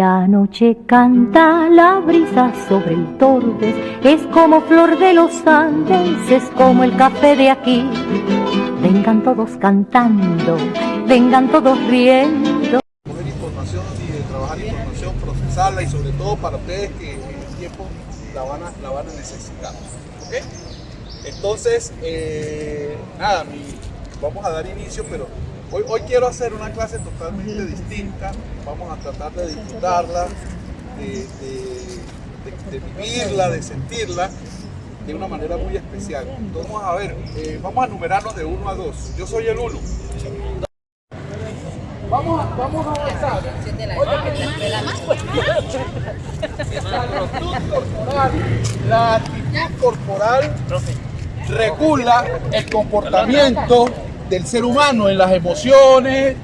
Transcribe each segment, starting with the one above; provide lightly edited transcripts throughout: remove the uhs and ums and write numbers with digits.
La noche canta, la brisa sobre el Tordes, es como flor de los Andes, es como el café de aquí. Vengan todos cantando, vengan todos riendo. Coger información y de trabajar información, procesarla y sobre todo para ustedes que en el tiempo la van a necesitar. ¿Okay? Entonces, nada, vamos a dar inicio, pero hoy quiero hacer una clase totalmente distinta. Vamos a tratar de disfrutarla, de vivirla, de sentirla de una manera muy especial. Entonces, vamos a ver, vamos a numerarnos de 1 a 2. Yo soy el 1. Vamos a avanzar. La actitud corporal regula el comportamiento del ser humano en las emociones,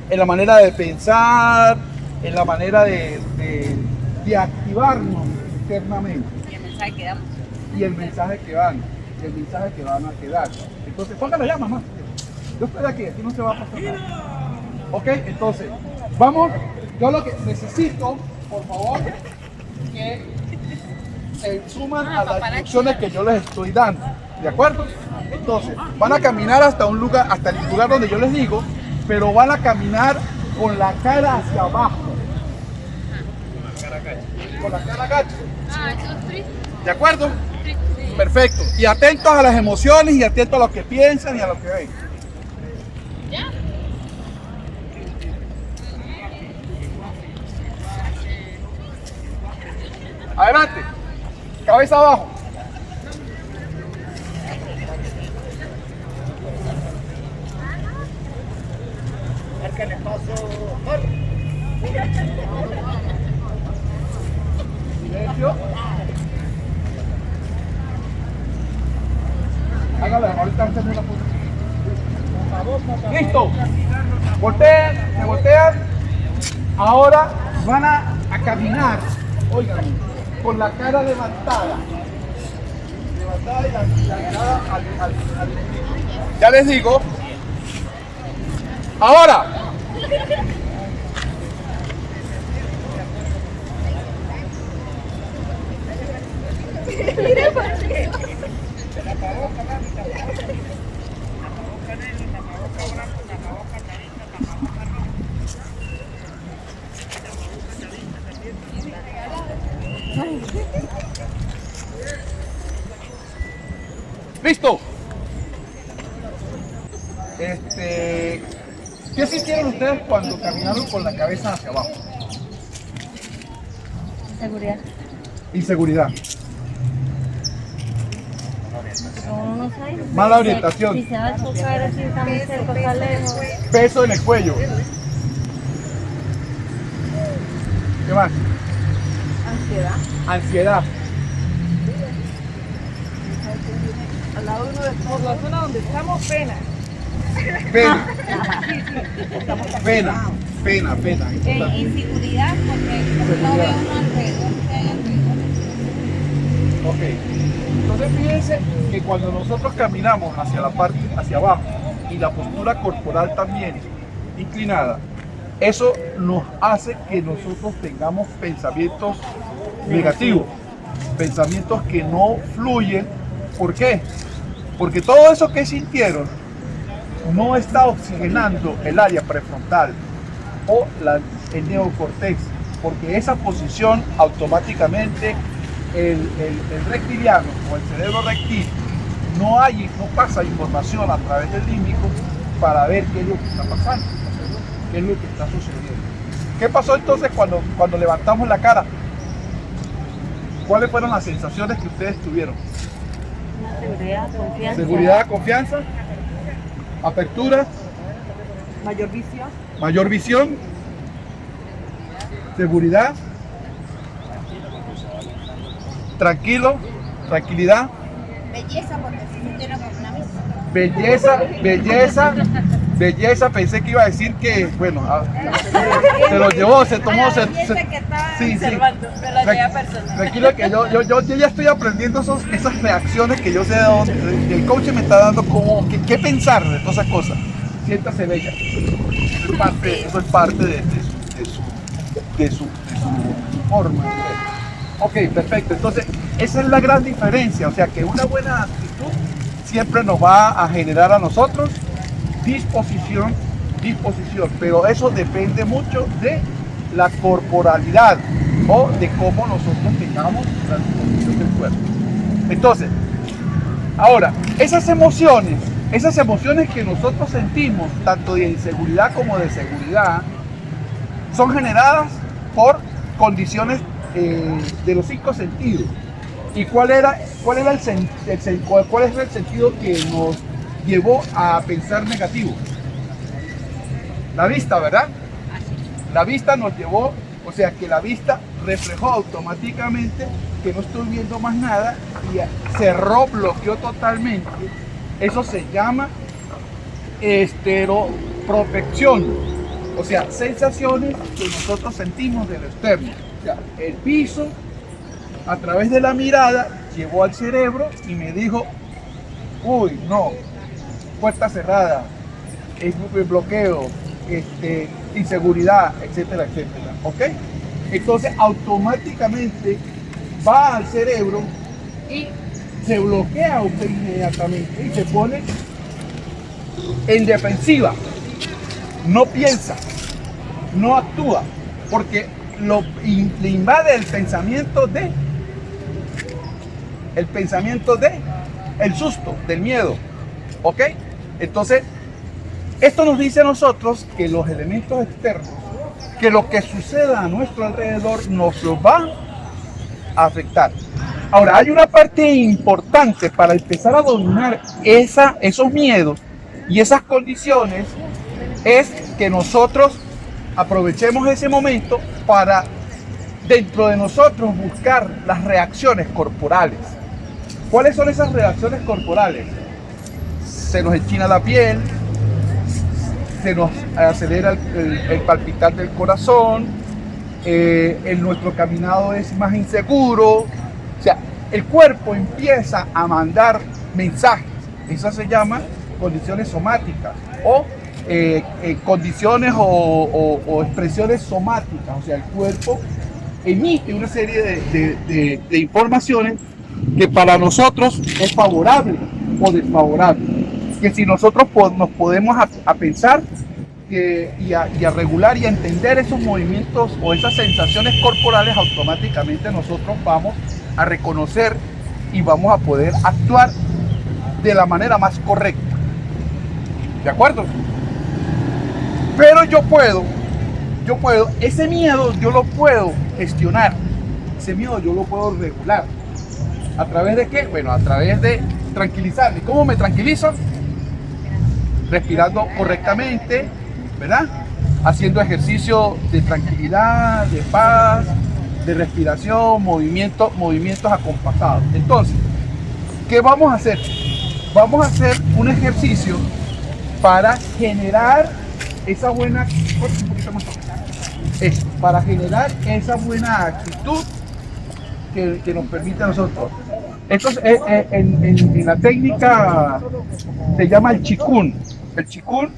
en la manera de pensar, en la manera de activarnos internamente. Y el mensaje que damos. Y el mensaje que van a quedar. Entonces, póngala ya, mamá. Yo estoy aquí no se va a pasar nada. Ok, entonces, vamos. Yo lo que necesito, por favor, que se suman a las instrucciones que yo les estoy dando. ¿De acuerdo? Entonces, van a caminar hasta un lugar, hasta el lugar donde yo les digo, pero van a caminar con la cara hacia abajo. Con la cara gacha. ¿De acuerdo? Perfecto. Y atentos a las emociones y atentos a lo que piensan y a lo que ven. Adelante. Cabeza abajo. Márcale paso. Silencio. Hágalo, ahorita hacemos una foto. Listo. Voltean, se voltean. Ahora van a caminar, oigan, con la cara levantada. Levantada y la mirada al. Ya les digo. Ahora. Listo. ¿Qué sintieron ustedes cuando caminaron con la cabeza hacia abajo? Seguridad. Inseguridad. No sabe. Mala orientación. Si se va a chocar así, está muy cerca, está lejos. Peso en el cuello. ¿Qué más? Ansiedad. Ansiedad. Al lado de uno de por la zona donde estamos, pena. Pena. Pena. Inseguridad porque no veo uno alrededor. Ok. Entonces fíjense que cuando nosotros caminamos hacia la parte, hacia abajo, y la postura corporal también inclinada, eso nos hace que nosotros tengamos pensamientos negativos, pensamientos que no fluyen. ¿Por qué? Porque todo eso que sintieron no está oxigenando el área prefrontal o el neocortex, porque esa posición automáticamente el reptiliano o el cerebro reptil no pasa información a través del límbico para ver qué es lo que está pasando, qué es lo que está sucediendo. ¿Qué pasó entonces cuando levantamos la cara? ¿Cuáles fueron las sensaciones que ustedes tuvieron? Seguridad, confianza. Seguridad, confianza, apertura, mayor visión, seguridad, tranquilidad, Belleza, porque se sintieron como una misma. Belleza, pensé que iba a decir que, bueno, se lo llevó, se tomó, que estaba sí. observando, me lo lleva personal. Tranquilo que yo ya estoy aprendiendo esas reacciones que yo sé de dónde, el coach me está dando como, qué pensar de todas esas cosas. Siéntase bella. Eso es parte de su forma de ser. Ok, perfecto. Entonces, esa es la gran diferencia. O sea, que una buena actitud siempre nos va a generar a nosotros disposición, pero eso depende mucho de la corporalidad o de cómo nosotros tengamos la disposición del cuerpo. Entonces, ahora, esas emociones que nosotros sentimos, tanto de inseguridad como de seguridad, son generadas por condiciones de los 5 sentidos. ¿Y cuál es el sentido que nos llevó a pensar negativo? La vista, ¿verdad? La vista nos llevó, o sea que la vista reflejó automáticamente que no estoy viendo más nada y cerró, bloqueó totalmente. Eso se llama estereoprotección, o sea, sensaciones que nosotros sentimos del externo. O sea, el piso, a través de la mirada, llegó al cerebro y me dijo, uy, no, puerta cerrada, bloqueo, inseguridad, etcétera, etcétera, ¿ok? Entonces automáticamente va al cerebro y se bloquea usted inmediatamente y se pone en defensiva, no piensa, no actúa, porque le invade el pensamiento de el susto, del miedo, ¿ok? Entonces, esto nos dice a nosotros que los elementos externos, que lo que suceda a nuestro alrededor nos los va a afectar. Ahora, hay una parte importante para empezar a dominar esos miedos y esas condiciones, es que nosotros aprovechemos ese momento para dentro de nosotros buscar las reacciones corporales. ¿Cuáles son esas reacciones corporales? Se nos enchina la piel, se nos acelera el palpitar del corazón, nuestro caminado es más inseguro, o sea, el cuerpo empieza a mandar mensajes. Eso se llama condiciones somáticas o condiciones o expresiones somáticas. O sea, el cuerpo emite una serie de informaciones que para nosotros es favorable o desfavorable. Que si nosotros nos podemos a pensar y a regular y a entender esos movimientos o esas sensaciones corporales, automáticamente nosotros vamos a reconocer y vamos a poder actuar de la manera más correcta. ¿De acuerdo? Pero yo puedo, ese miedo yo lo puedo gestionar, ese miedo yo lo puedo regular. ¿A través de qué? Bueno, a través de tranquilizarme. ¿Cómo me tranquilizo? Respirando correctamente, ¿verdad? Haciendo ejercicio de tranquilidad, de paz, de respiración, movimientos acompasados. Entonces, ¿qué vamos a hacer? Vamos a hacer un ejercicio para generar esa buena, para generar esa buena actitud que nos permite a nosotros. Esto en la técnica se llama el Qigong. El Qigong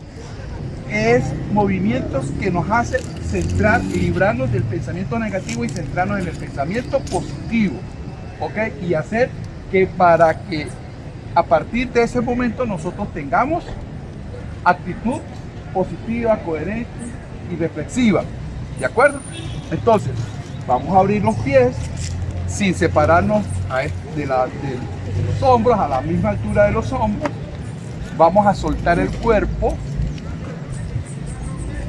es movimientos que nos hacen centrar y librarnos del pensamiento negativo y centrarnos en el pensamiento positivo, ¿ok? Y hacer que para que a partir de ese momento nosotros tengamos actitud positiva, coherente y reflexiva, ¿de acuerdo? Entonces, vamos a abrir los pies sin separarnos de los hombros, a la misma altura de los hombros. Vamos a soltar el cuerpo.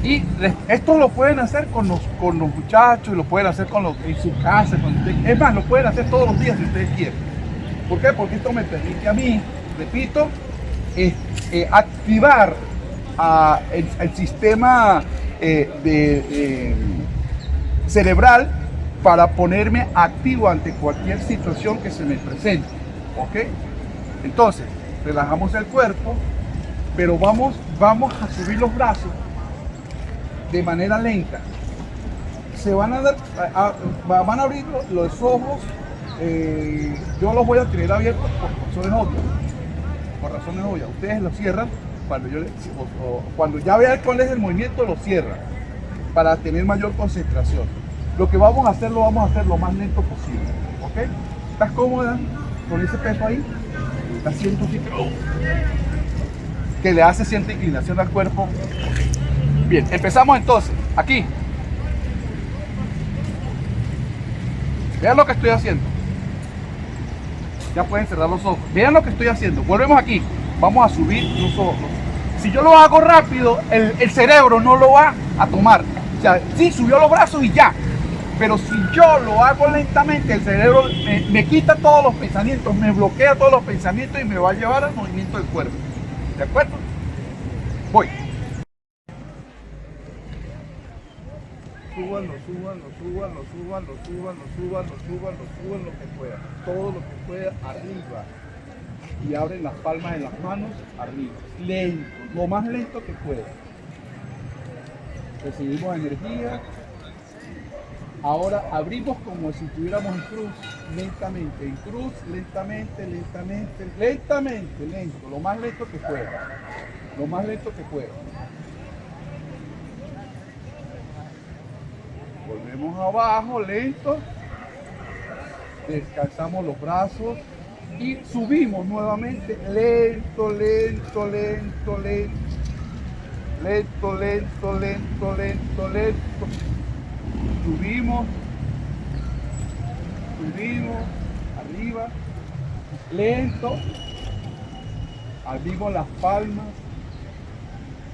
Y esto lo pueden hacer con los muchachos, lo pueden hacer en su casa. Es más, lo pueden hacer todos los días si ustedes quieren. ¿Por qué? Porque esto me permite a mí, repito, activar el sistema cerebral para ponerme activo ante cualquier situación que se me presente. ¿Ok? Entonces, relajamos el cuerpo, pero vamos a subir los brazos de manera lenta. Se van a abrir los ojos. Yo los voy a tener abiertos por razones obvias. Ustedes los cierran cuando ya vean cuál es el movimiento, lo cierran para tener mayor concentración. Lo que vamos a hacer lo vamos a hacer lo más lento posible, ¿ok? ¿Estás cómoda con ese peso ahí? ¿Estás siento así que le hace cierta inclinación al cuerpo? Bien, empezamos entonces, aquí. Vean lo que estoy haciendo. Ya pueden cerrar los ojos. Vean lo que estoy haciendo. Volvemos aquí. Vamos a subir los ojos. Si yo lo hago rápido, el cerebro no lo va a tomar. O sea, sí, subió los brazos y ya. Pero si yo lo hago lentamente, el cerebro me quita todos los pensamientos, me bloquea todos los pensamientos y me va a llevar al movimiento del cuerpo. ¿De acuerdo? Voy. Súbanlo, súbanlo, súbanlo, súbanlo, súbanlo, súbanlo, súbanlo, súbanlo, lo que pueda. Todo lo que pueda arriba. Y abren las palmas de las manos arriba. Lento, lo más lento que pueda. Recibimos energía. Ahora abrimos como si estuviéramos en cruz, lentamente, en cruz, lentamente, lentamente, lentamente, lento, lo más lento que pueda, lo más lento que pueda. Volvemos abajo, lento, descansamos los brazos y subimos nuevamente, lento, lento, lento, lento, lento, lento, lento, lento, lento. Subimos, arriba, lento, abrimos las palmas,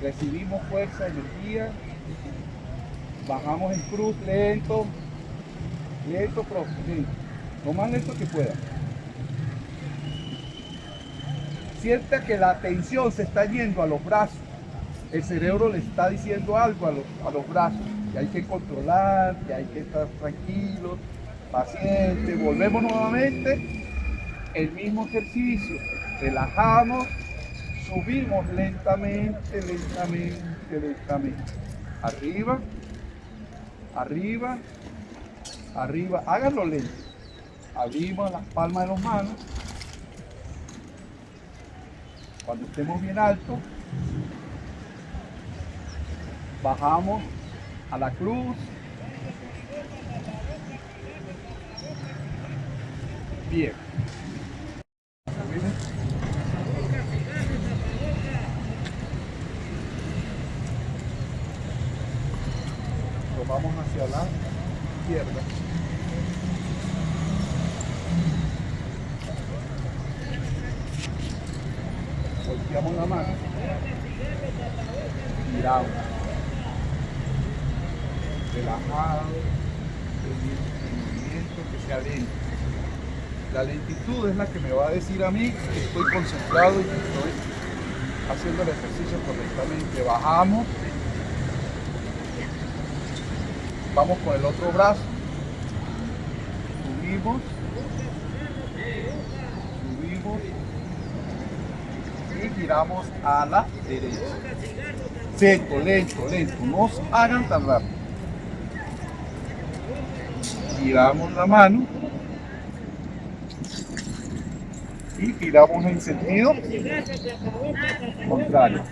recibimos fuerza, energía, bajamos en cruz, lento, lento, profe, lento, lo más lento que pueda. Sienta que la atención se está yendo a los brazos, el cerebro le está diciendo algo a los brazos. Que hay que controlar, que hay que estar tranquilos, pacientes. Volvemos nuevamente, el mismo ejercicio, relajamos, subimos lentamente, lentamente, lentamente. Arriba, arriba, arriba, háganlo lento. Abrimos las palmas de las manos. Cuando estemos bien altos, bajamos a la cruz. Bien. Tomamos hacia la izquierda. Volteamos la mano. Giramos. Relajado, el movimiento que sea lento. La lentitud es la que me va a decir a mí que estoy concentrado y que estoy haciendo el ejercicio correctamente. Bajamos, vamos con el otro brazo, subimos, subimos y giramos a la derecha. Lento, lento, lento, no os hagan tan rápido. Giramos la mano y giramos en sentido contrario.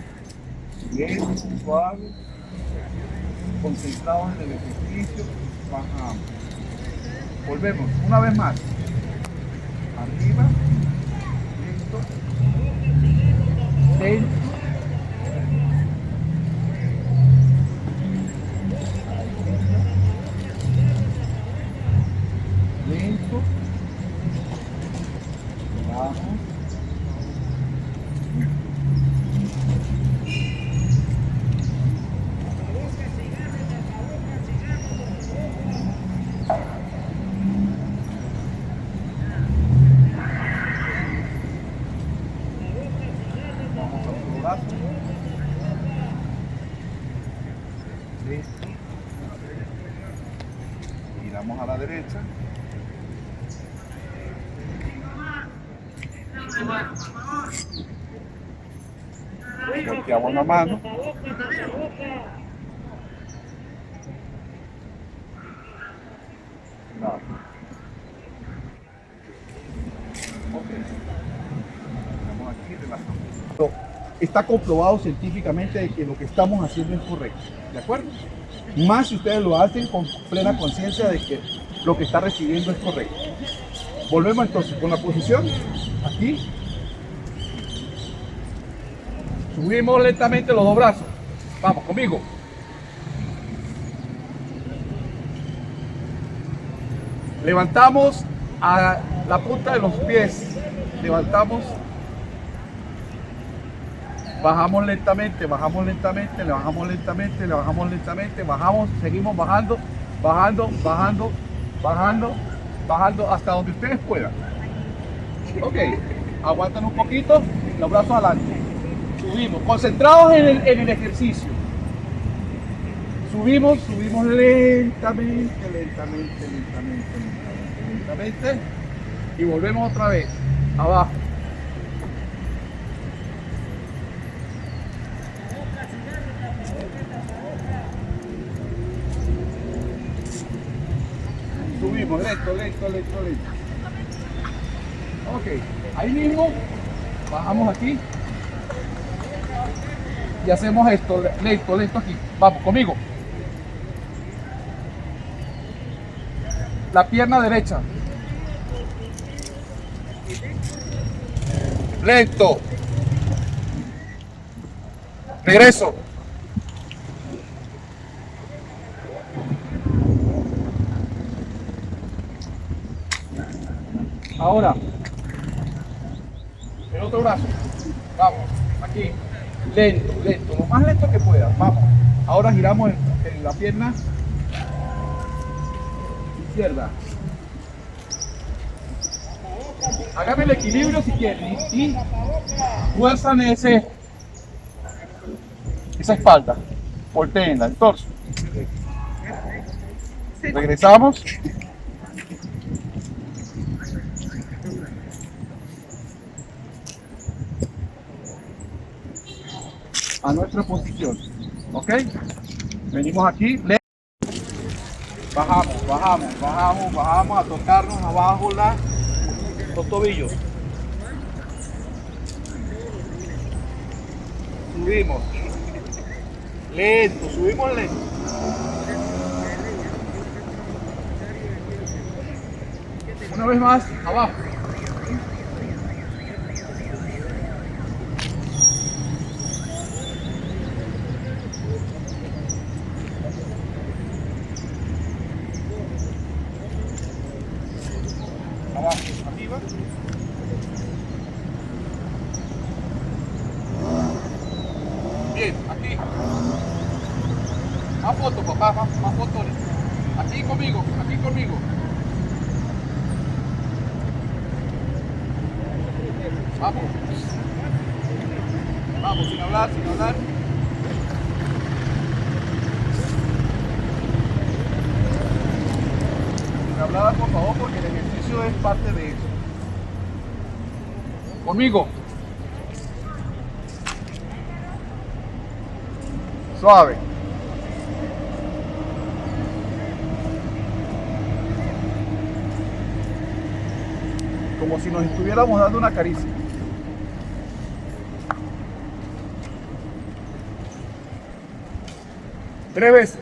Lento, suave, concentrados en el ejercicio, bajamos. Volvemos una vez más. Arriba, lento, lento. Lento, vamos, vamos a otro brazo, listo, giramos a la derecha. Volteamos la mano. No. Ok. Estamos aquí relajando. está comprobado científicamente de que lo que estamos haciendo es correcto, ¿de acuerdo? Más si ustedes lo hacen con plena conciencia de que lo que está recibiendo es correcto. Volvemos entonces con la posición, aquí. Subimos lentamente los dos brazos. Vamos, conmigo. Levantamos a la punta de los pies. Levantamos. Bajamos lentamente, bajamos lentamente, le bajamos lentamente, le bajamos lentamente, bajamos, seguimos bajando, bajando, bajando, bajando, bajando hasta donde ustedes puedan. Ok, aguantan un poquito, los brazos adelante. Subimos, concentrados en el ejercicio. Subimos lentamente, lentamente, lentamente, lentamente, lentamente. Y volvemos otra vez, abajo. Subimos, lento, lento, lento, lento. Ok, ahí mismo, bajamos aquí. Y hacemos esto, lento, lento aquí. Vamos, conmigo. La pierna derecha. Lento. Regreso. Ahora, el otro brazo. Vamos, aquí. Lento, lento, lo más lento que puedas. Vamos. Ahora giramos en la pierna izquierda. Hágame el equilibrio si quieren y fuerzan esa espalda. Volteenla, el torso. Regresamos. A nuestra posición, ¿ok? Venimos aquí, bajamos, bajamos, bajamos, bajamos a tocarnos abajo los tobillos. Subimos, lento, subimos lento. Una vez más, abajo. Abajo, arriba. Bien, aquí. Más fotos, papá, más fotos. Aquí conmigo, aquí conmigo. Vamos. Vamos, sin hablar, sin hablar. Sin hablar, por favor, porque el ejercicio es parte de eso. Conmigo. Suave. Como si nos estuviéramos dando una caricia. Tres veces.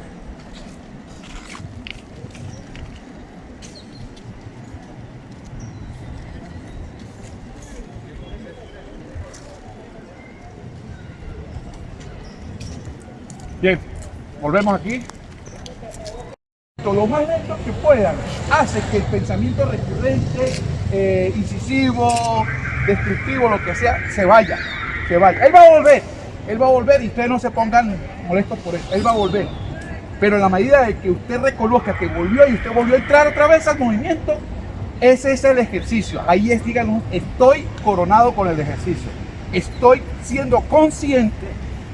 Bien, volvemos aquí. Lo más lento que puedan hace que el pensamiento recurrente, incisivo, destructivo, lo que sea, se vaya. Él va a volver y ustedes no se pongan molestos por eso, él va a volver. Pero en la medida de que usted reconozca que volvió y usted volvió a entrar otra vez al movimiento, ese es el ejercicio. Ahí es, díganos, estoy coronado con el ejercicio. Estoy siendo consciente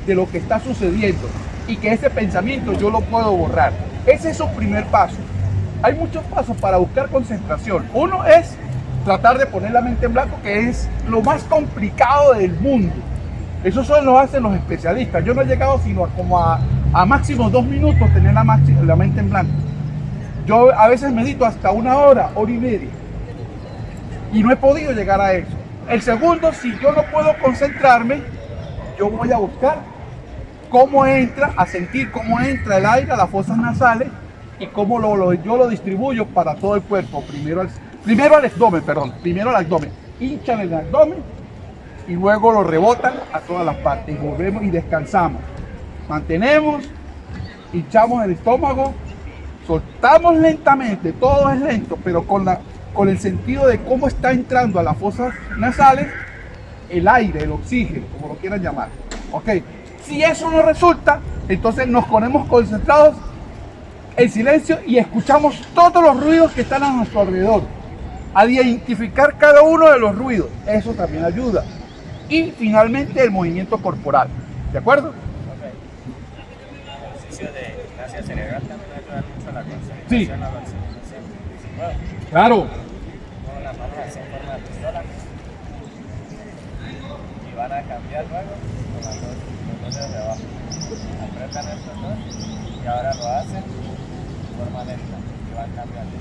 de lo que está sucediendo y que ese pensamiento yo lo puedo borrar. Ese es su primer paso. Hay muchos pasos para buscar concentración. Uno es tratar de poner la mente en blanco, que es lo más complicado del mundo. Eso solo lo hacen los especialistas. Yo no he llegado sino a máximo 2 minutos tener la mente en blanco. Yo a veces medito hasta 1 hora, hora y media. Y no he podido llegar a eso. El segundo, si yo no puedo concentrarme, yo voy a buscar cómo entra, a sentir cómo entra el aire a las fosas nasales y cómo yo lo distribuyo para todo el cuerpo. Primero al abdomen. Hinchan el abdomen y luego lo rebotan a todas las partes. Volvemos y descansamos. Mantenemos, hinchamos el estómago, soltamos lentamente, todo es lento, pero con el sentido de cómo está entrando a las fosas nasales el aire, el oxígeno, como lo quieran llamar. ¿Ok? Si eso no resulta, entonces nos ponemos concentrados en silencio y escuchamos todos los ruidos que están a nuestro alrededor, a identificar cada uno de los ruidos. Eso también ayuda. Y finalmente el movimiento corporal. ¿De acuerdo? Ok. El ejercicio de gimnasia cerebral también ayuda mucho a la concentración. Sí. A la concentración. Bueno, Claro. con las manos así en forma de pistola. Y van a cambiar luego con los dos dedos de abajo. Apretan estos dos y ahora lo hacen de forma lenta. Y van cambiando.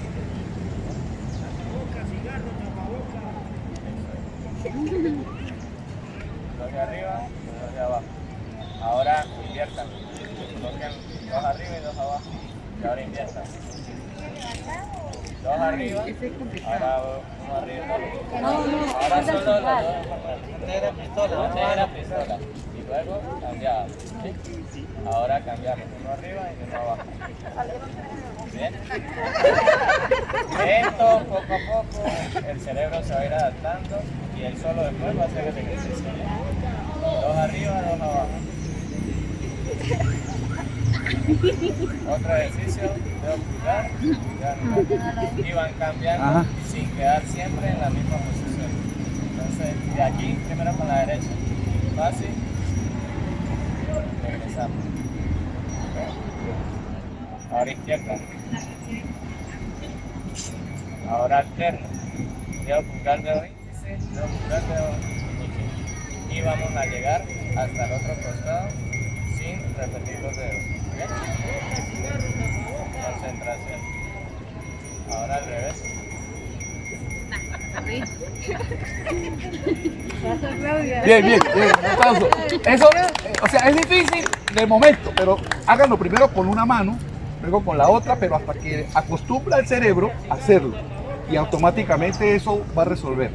Dos de arriba y dos de abajo. Ahora inviertan. Coloquen dos arriba y dos abajo. Y ahora inviertan. Dos arriba, ahora uno arriba y uno abajo. Ahora solo los dos antes era pistola. Antes era pistola. Y luego cambiaba. ¿Sí? Ahora cambiamos uno arriba y uno abajo. ¿Bien? Esto poco a poco el cerebro se va a ir adaptando y él solo después va a hacer el ejercicio. Dos arriba, dos abajo. Otro ejercicio, dedo pulgar, y van cambiando. Ajá. Sin quedar siempre en la misma posición. Entonces, de aquí, primero con la derecha. Fácil. Regresamos. Ahora izquierda. Ahora alterno. Dedo pulgar, dedo índice, dedo pulgar, dedo meñique. Y vamos a llegar hasta el otro costado sin repetir los dedos. ¿Bien? Concentración. Ahora al revés. Bien, un aplauso. Eso, o sea, es difícil de momento, pero háganlo primero con una mano, luego con la otra, pero hasta que acostumbra el cerebro a hacerlo. Y automáticamente eso va a resolver.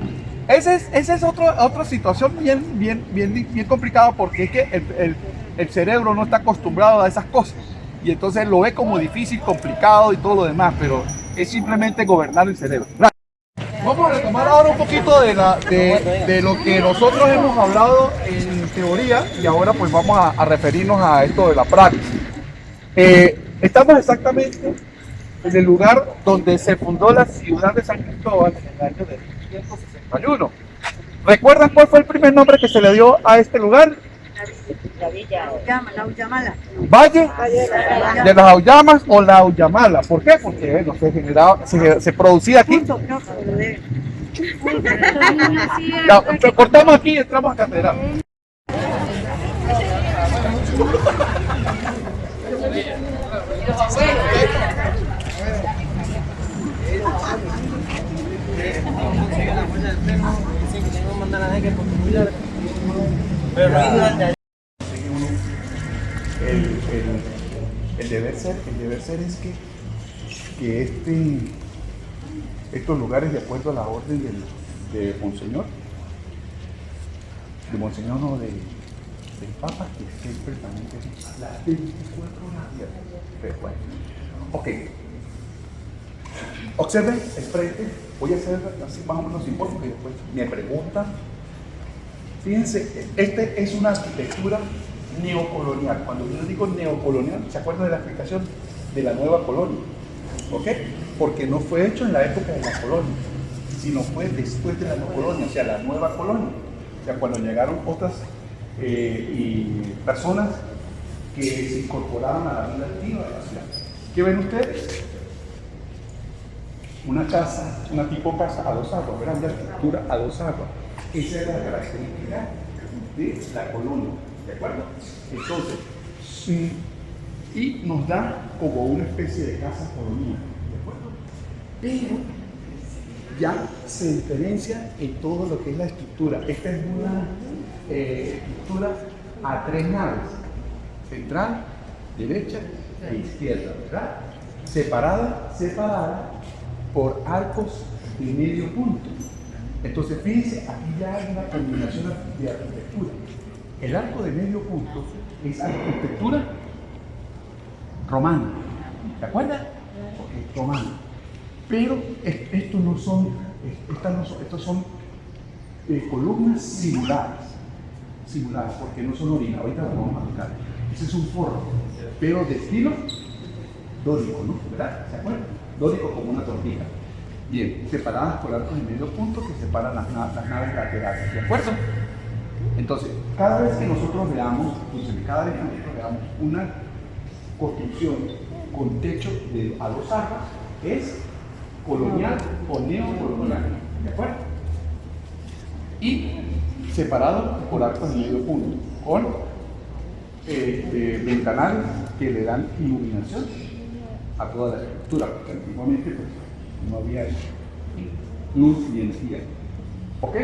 Esa es otra situación bien complicada, porque es que el cerebro no está acostumbrado a esas cosas. Y entonces lo ve como difícil, complicado y todo lo demás, pero es simplemente gobernar el cerebro. Vamos a retomar ahora un poquito de lo que nosotros hemos hablado en teoría y ahora pues vamos a referirnos a esto de la práctica. Estamos exactamente en el lugar donde se fundó la ciudad de San Cristóbal en el año de 1561. ¿Recuerdan cuál fue el primer nombre que se le dio a este lugar? La Ullamala. Valle de las Auyamas o la Auyamala. ¿Por qué? Porque bueno, se producía aquí. Ya, cortamos aquí y entramos a catedral. El deber ser es que estos lugares, de acuerdo a la orden de Monseñor, del Papa, que siempre también tiene las 24 horas abiertas. Pero bueno, ok. Observen el frente. Voy a hacer así más o menos simbólico y después me preguntan. Fíjense, esta es una arquitectura neocolonial. Cuando yo digo neocolonial, ¿se acuerdan de la explicación de la nueva colonia? ¿Ok? Porque no fue hecho en la época de la colonia, sino fue después de la neocolonia, o sea, la nueva colonia. O sea, cuando llegaron otras personas que se incorporaron a la vida activa de la ciudad. ¿Qué ven ustedes? Una casa, una tipo casa a dos aguas, ¿verdad? Una arquitectura a dos aguas. Esa es la característica de la colonia, ¿de acuerdo? Entonces, y nos da como una especie de casa colonial, ¿de acuerdo? Pero ya se diferencia en todo lo que es la estructura. Esta es una estructura a 3 naves, central, derecha e izquierda, ¿verdad? Separada por arcos de medio punto. Entonces, fíjense, aquí ya hay una combinación de arquitectura. El arco de medio punto es arquitectura romana, ¿de acuerdo? Ok, romana. Pero estos no son, estos son columnas simuladas, porque no son orinadas. Ahorita las vamos a tocar. Ese es un forro, pero de estilo dórico, ¿no? ¿Verdad? ¿Se acuerdan? Dórico como una tortilla. Bien, separadas por arcos de medio punto que separan las naves laterales, ¿de acuerdo? Entonces, cada vez que nosotros veamos una construcción con techo a 2 aguas, es colonial o neocolonial, ¿de acuerdo? Y separado por arcos de medio punto, con ventanales que le dan iluminación a toda la estructura, porque antiguamente pues, no había luz y energía. ¿Ok?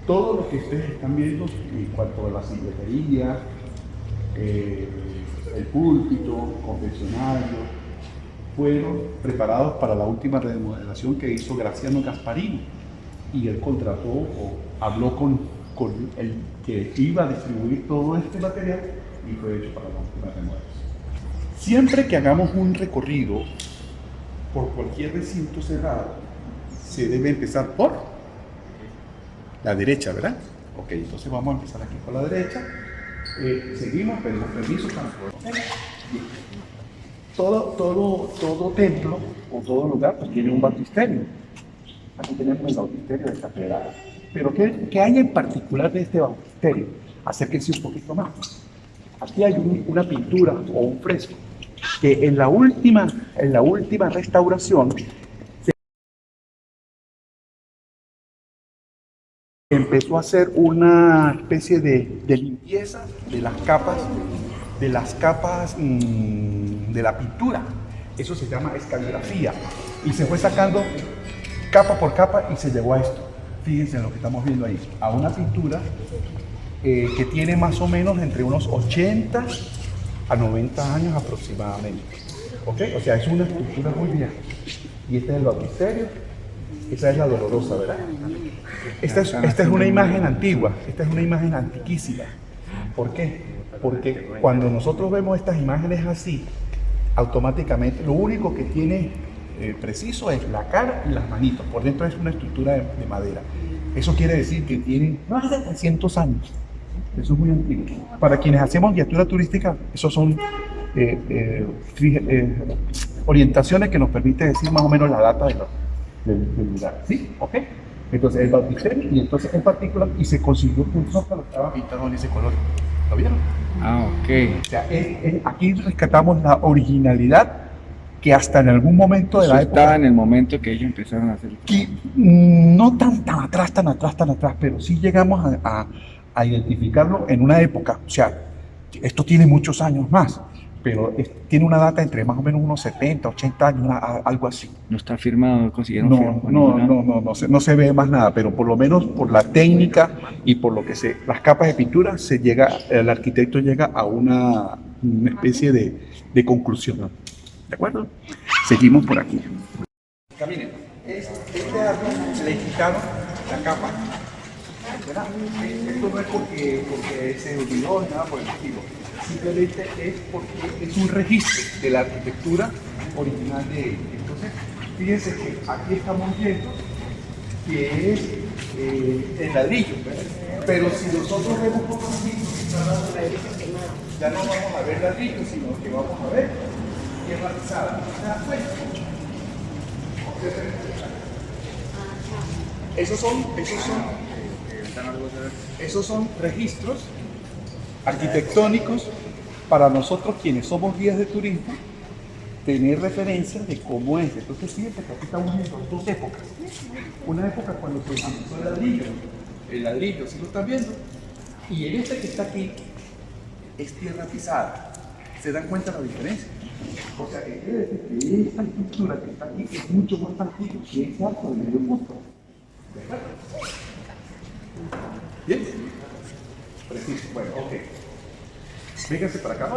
Todo lo que ustedes están viendo en cuanto a la secretaría, el púlpito, confesionario, fueron preparados para la última remodelación que hizo Graciano Gasparini, y él contrató o habló con el que iba a distribuir todo este material y fue hecho para la última remodelación. Siempre que hagamos un recorrido por cualquier recinto cerrado, se debe empezar por la derecha, ¿verdad? Ok, entonces vamos a empezar aquí por la derecha. Seguimos, pedimos permiso para poder. Bien. Todo templo o todo lugar pues, tiene un baptisterio. Aquí tenemos el baptisterio de catedral. Pero ¿qué hay en particular de este baptisterio? Acérquense un poquito más. Aquí hay una pintura o un fresco que en la última restauración se empezó a hacer una especie de limpieza de las capas de la pintura. Eso se llama escalografía y se fue sacando capa por capa y se llegó a esto. Fíjense en lo que estamos viendo ahí, a una pintura que tiene más o menos entre unos 80 a 90 años aproximadamente. ¿Ok? O sea, es una estructura muy vieja. Y este es el baptisterio, esa es la Dolorosa, ¿verdad? Esta es una imagen antigua, esta es una imagen antiquísima. ¿Por qué? Porque cuando nosotros vemos estas imágenes así, automáticamente lo único que tiene preciso es la cara y las manitos. Por dentro es una estructura de madera. Eso quiere decir que tiene más de 300 años. Eso es muy antiguo. Para quienes hacemos guiatura turística, esos son orientaciones que nos permiten decir más o menos la data del lugar. ¿Sí? ¿Ok? Entonces el baptisterio y entonces en particular y se consiguió que un zócalo estaba pintado en ese color. ¿Lo vieron? Ah, ok. O sea, aquí rescatamos la originalidad que hasta en algún momento de la época... Estaba en el momento que ellos empezaron a hacer... Que, no tan atrás, pero sí llegamos a identificarlo en una época. O sea, esto tiene muchos años más, pero tiene una data entre más o menos unos 70, 80 años, algo así. No está firmado, consiguieron No se ve más nada, pero por lo menos por la técnica y por lo que las capas de pintura, el arquitecto llega a una especie de conclusión. ¿De acuerdo? Seguimos por aquí. Caminen. Este árbol le quitaron la capa. ¿Verdad? Esto no es porque se olvidó ni nada por el estilo. Simplemente es porque es un registro de la arquitectura original de él. Entonces, fíjense que aquí estamos viendo que es el ladrillo, ¿verdad? Pero si nosotros vemos por aquí, ya no vamos a ver ladrillo, sino que vamos a ver tierra pisada. ¿Se dan cuenta? Esos son registros arquitectónicos para nosotros quienes somos guías de turismo, tener referencia de cómo es. Entonces fíjense que aquí estamos viendo dos épocas. Una época cuando se utilizó el ladrillo, ¿sí lo están viendo? Y en este que está aquí es tierra pisada. ¿Se dan cuenta la diferencia? O sea, que quiere decir que esta estructura que está aquí es mucho más antigua que ese arco de medio punto. ¿De acuerdo? ¿Bien? Preciso. Bueno, ok. Véngase para acá.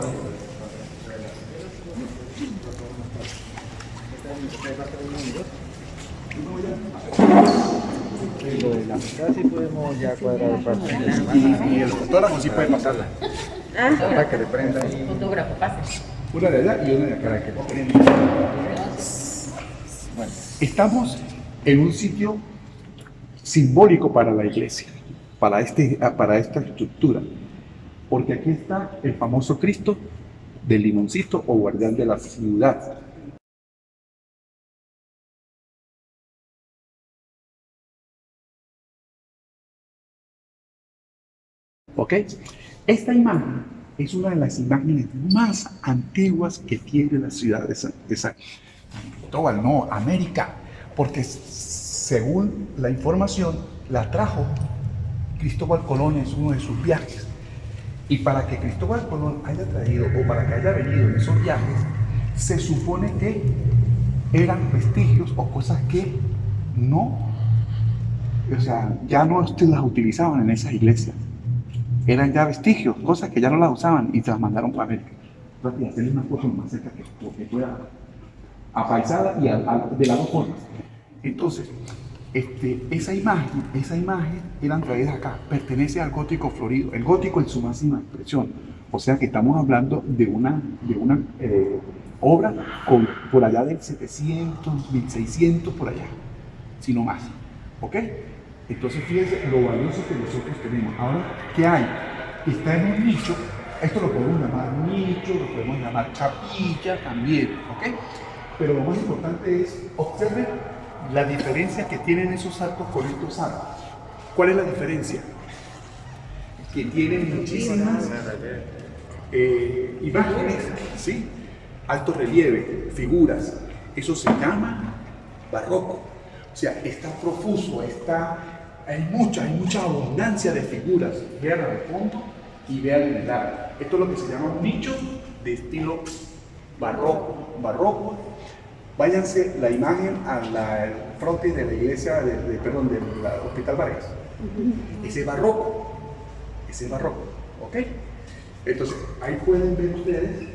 Lo de la mitad sí podemos ya cuadrar parte. Y el fotógrafo sí puede pasarla. Para que le prenda ahí. Fotógrafo, pase. Una de allá y una de acá. Para que le prenda. Bueno, estamos en un sitio simbólico para la iglesia, para esta estructura, porque aquí está el famoso Cristo del Limoncito o guardián de la ciudad. ¿Ok? Esta imagen es una de las imágenes más antiguas que tiene la ciudad de San Cristóbal, no, América, porque según la información la trajo Cristóbal Colón en uno de sus viajes. Y para que Cristóbal Colón haya traído o para que haya venido en esos viajes, se supone que eran vestigios o cosas que no, o sea, ya no las utilizaban en esas iglesias. Eran ya vestigios, cosas que ya no las usaban y se las mandaron para América. Voy a hacerle una foto más cerca que pueda, apaisada y de las dos formas. Entonces, esa imagen eran traídas acá, pertenece al gótico florido, el gótico en su máxima expresión. O sea que estamos hablando de una obra por allá del 700, 1600, por allá, si no más. ¿Ok? Entonces fíjense lo valioso que nosotros tenemos. Ahora, ¿qué hay? Está en un nicho, esto lo podemos llamar nicho, lo podemos llamar capilla también, ¿ok? Pero lo más importante es, observen la diferencia que tienen esos arcos con estos arcos. ¿Cuál es la diferencia? Que tienen muchísimas imágenes, ¿sí? Alto relieve, figuras. Eso se llama barroco. O sea, está profuso, hay mucha abundancia de figuras. Vean al fondo y vean en el lado. Esto es lo que se llama un nicho de estilo barroco. Váyanse la imagen al frente de la iglesia, del Hospital Vargas. Ese es barroco, ¿ok? Entonces, ahí pueden ver ustedes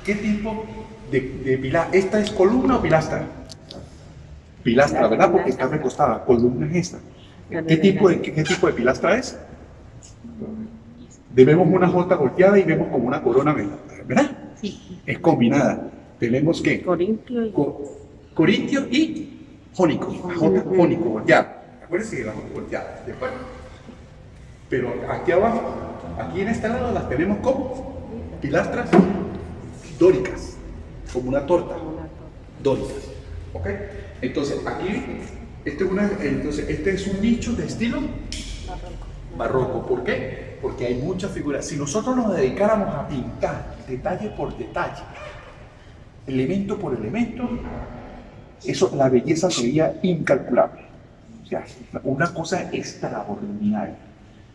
qué tipo de pilar. ¿Esta es columna o pilastra? Pilastra, ¿verdad? Porque está recostada. Columna es esta. ¿Qué tipo de pilastra es? Vemos una jota volteada y vemos como una corona, ¿verdad? Sí. Es combinada. Tenemos que corintio y jónico. Jota jónico volteada. Acuérdense que la jota volteada, ¿de acuerdo? Pero aquí abajo, aquí en este lado las tenemos como pilastras dóricas, como una torta. Dóricas. ¿Ok? Entonces, aquí, este es un nicho de estilo barroco. ¿Por qué? Porque hay muchas figuras. Si nosotros nos dedicáramos a pintar detalle por detalle, elemento por elemento, la belleza sería incalculable. O sea, una cosa extraordinaria.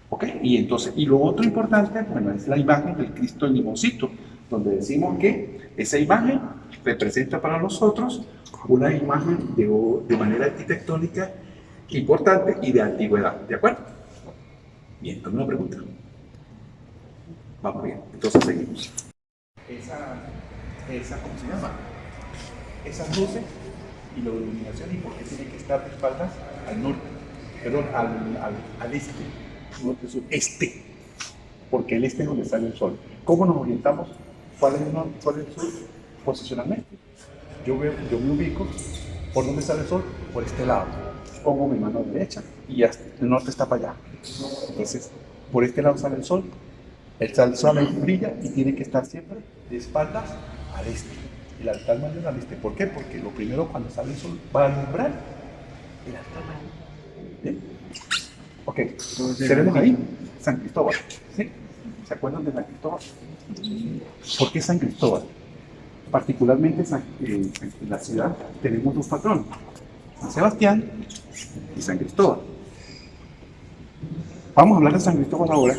¿Ok? Y lo otro importante, bueno, es la imagen del Cristo del Limoncito, donde decimos que esa imagen representa para nosotros una imagen de manera arquitectónica importante y de antigüedad, ¿de acuerdo? Bien, ¿alguna pregunta? Vamos bien, entonces seguimos. ¿Cómo se llama? Esas luces y la iluminación, ¿y por qué tiene que estar de espaldas al norte? Perdón, al este, norte, sur, este, porque el este es donde sale el sol. ¿Cómo nos orientamos? ¿Cuál es el sur? Posicionalmente. Yo me ubico por dónde sale el sol, por este lado. Pongo mi mano derecha y el norte está para allá. Entonces, por este lado sale el sol sale y brilla y tiene que estar siempre de espaldas al este. El altar mayor al este. ¿Por qué? Porque lo primero cuando sale el sol va a alumbrar el altar mayor. ¿Bien? Ok, tenemos ahí San Cristóbal. ¿Sí? ¿Se acuerdan de San Cristóbal? ¿Por qué San Cristóbal? Particularmente en la ciudad tenemos dos patronos, San Sebastián y San Cristóbal. Vamos a hablar de San Cristóbal ahora.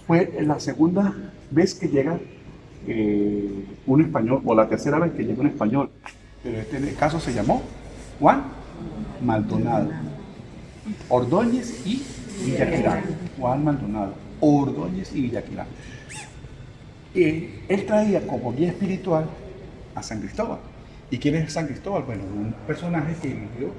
Fue la segunda vez que llega un español, o la tercera vez que llega un español, pero en este caso se llamó Juan Maldonado, Ordóñez y Villaquilán. Juan Maldonado, Ordóñez y Villaquilán. él traía como guía espiritual a San Cristóbal. ¿Y quién es San Cristóbal? Bueno, un personaje que vivió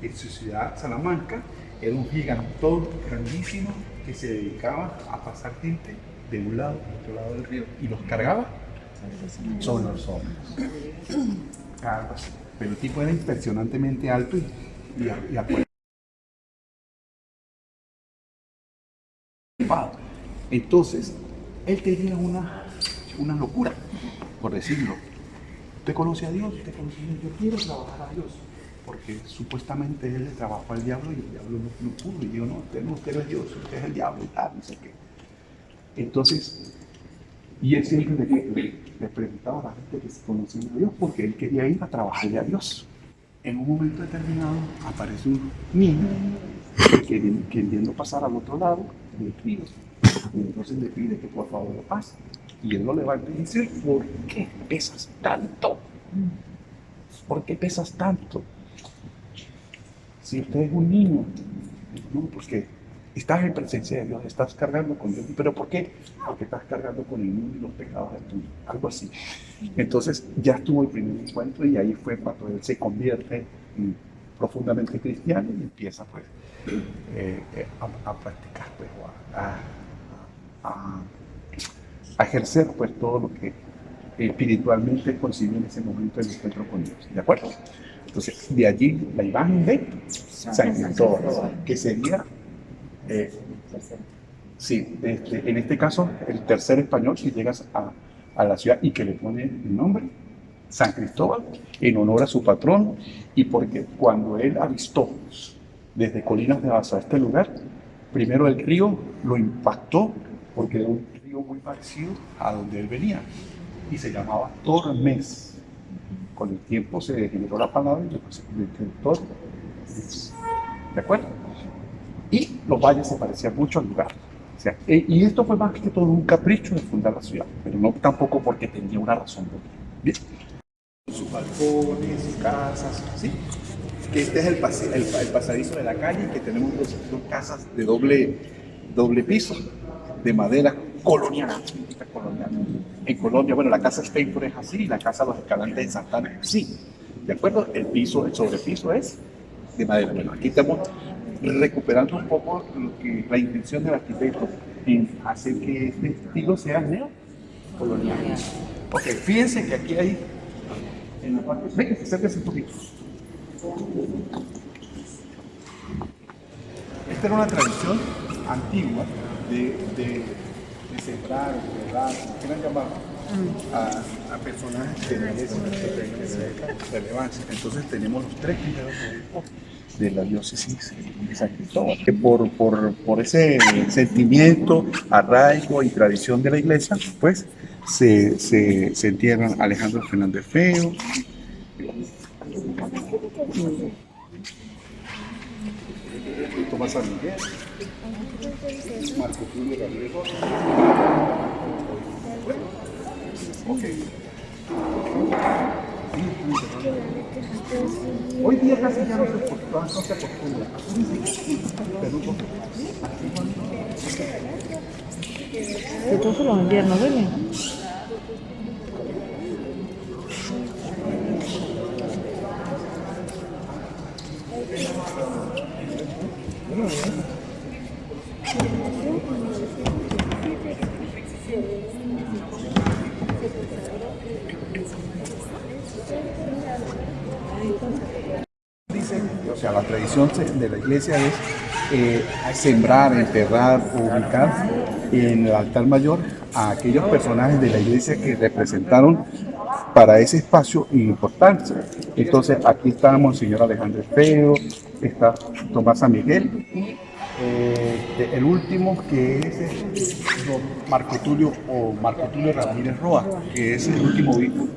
en su ciudad, Salamanca. Era un gigantón grandísimo que se dedicaba a pasar gente de un lado a otro lado del río y los cargaba sobre los hombros. Algo así. Pero el tipo era impresionantemente alto y acuerdo. Entonces, él tenía una locura, por decirlo. ¿Usted conoce a Dios? ¿Usted conoce a Dios? Yo quiero trabajar a Dios. Porque supuestamente él le trabajó al diablo y el diablo no pudo. Y dijo, no, usted no es Dios, usted es el diablo y tal, no sé qué. Entonces, y él siempre le preguntaba a la gente que se conocía a Dios porque él quería ir a trabajarle a Dios. En un momento determinado aparece un niño queriendo pasar al otro lado del río. Y entonces le pide que por favor lo pase. Y él lo levanta y dice, ¿por qué pesas tanto? ¿Por qué pesas tanto? Si usted es un niño, no, porque estás en presencia de Dios, estás cargando con Dios. ¿Pero por qué? Porque estás cargando con el mundo y los pecados del mundo, algo así. Entonces ya estuvo el primer encuentro y ahí fue cuando él se convierte profundamente cristiano y empieza pues a practicar, pues, a ejercer pues todo lo que espiritualmente concibió en ese momento del encuentro con Dios. ¿De acuerdo? Entonces, de allí la imagen de San Cristóbal, que sería, en este caso, el tercer español que llega a la ciudad y que le pone el nombre San Cristóbal en honor a su patrón y porque cuando él avistó desde Colinas de Baza a este lugar, primero el río lo impactó porque era un río muy parecido a donde él venía y se llamaba Tormes. Con el tiempo se degeneró la palabra y después se convirtió en Tormes. ¿De acuerdo? Y los valles se parecían mucho al lugar. O sea, y esto fue más que todo un capricho de fundar la ciudad, pero no tampoco porque tenía una razón. Bien. Sus balcones, sus casas, ¿sí? Que este es el pasadizo de la calle, que tenemos dos casas de doble piso, de madera colonial. En Colombia, bueno, la casa Steinfurt es así, y la casa Los Escalantes de Santana es así. ¿De acuerdo? El sobrepiso es de madera. Bueno, aquí estamos recuperando un poco la intención del arquitecto en hacer que este estilo sea neocolonial. Ok, fíjense que aquí hay, en la parte, venga, acérquese un poquito. Esta era una tradición antigua de sembrar, de verdad, como quieran llamarlo, a personajes que merecen relevancia. Entonces tenemos los tres primeros obispos de la diócesis de San Cristóbal. Que por ese sentimiento, arraigo y tradición de la iglesia, pues se entierran Alejandro Fernández Feo, Tomás San Miguel, Marco Tulio Gabriel Rosa. Ok. Hoy día casi ya no se acostumbra. Pero un poco. Que todo solo en invierno, ¿ven? Dice, o sea, la tradición de la iglesia es sembrar, enterrar, ubicar en el altar mayor a aquellos personajes de la iglesia que representaron para ese espacio importante. Entonces aquí está Monseñor Alejandro Feo, está Tomás San Miguel y el último que es Marco Tulio Ramírez Roa, que es el último obispo.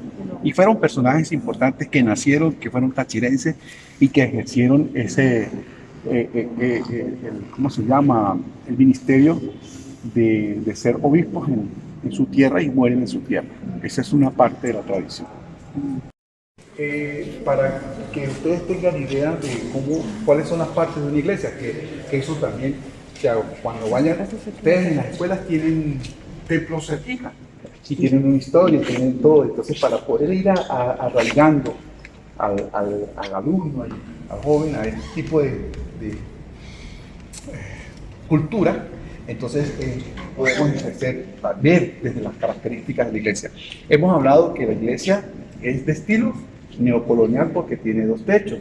Y fueron personajes importantes que nacieron, que fueron tachirenses y que ejercieron ¿cómo se llama? El ministerio de ser obispos en su tierra y mueren en su tierra. Esa es una parte de la tradición. Para que ustedes tengan idea de cuáles son las partes de una iglesia, que eso también, o sea, cuando vayan, ustedes en las escuelas tienen templos cerquita, y tienen una historia, tienen todo. Entonces, para poder ir arraigando al alumno, al joven, a este tipo de cultura, entonces podemos ver desde las características de la iglesia. Hemos hablado que la iglesia es de estilo neocolonial porque tiene 2 techos,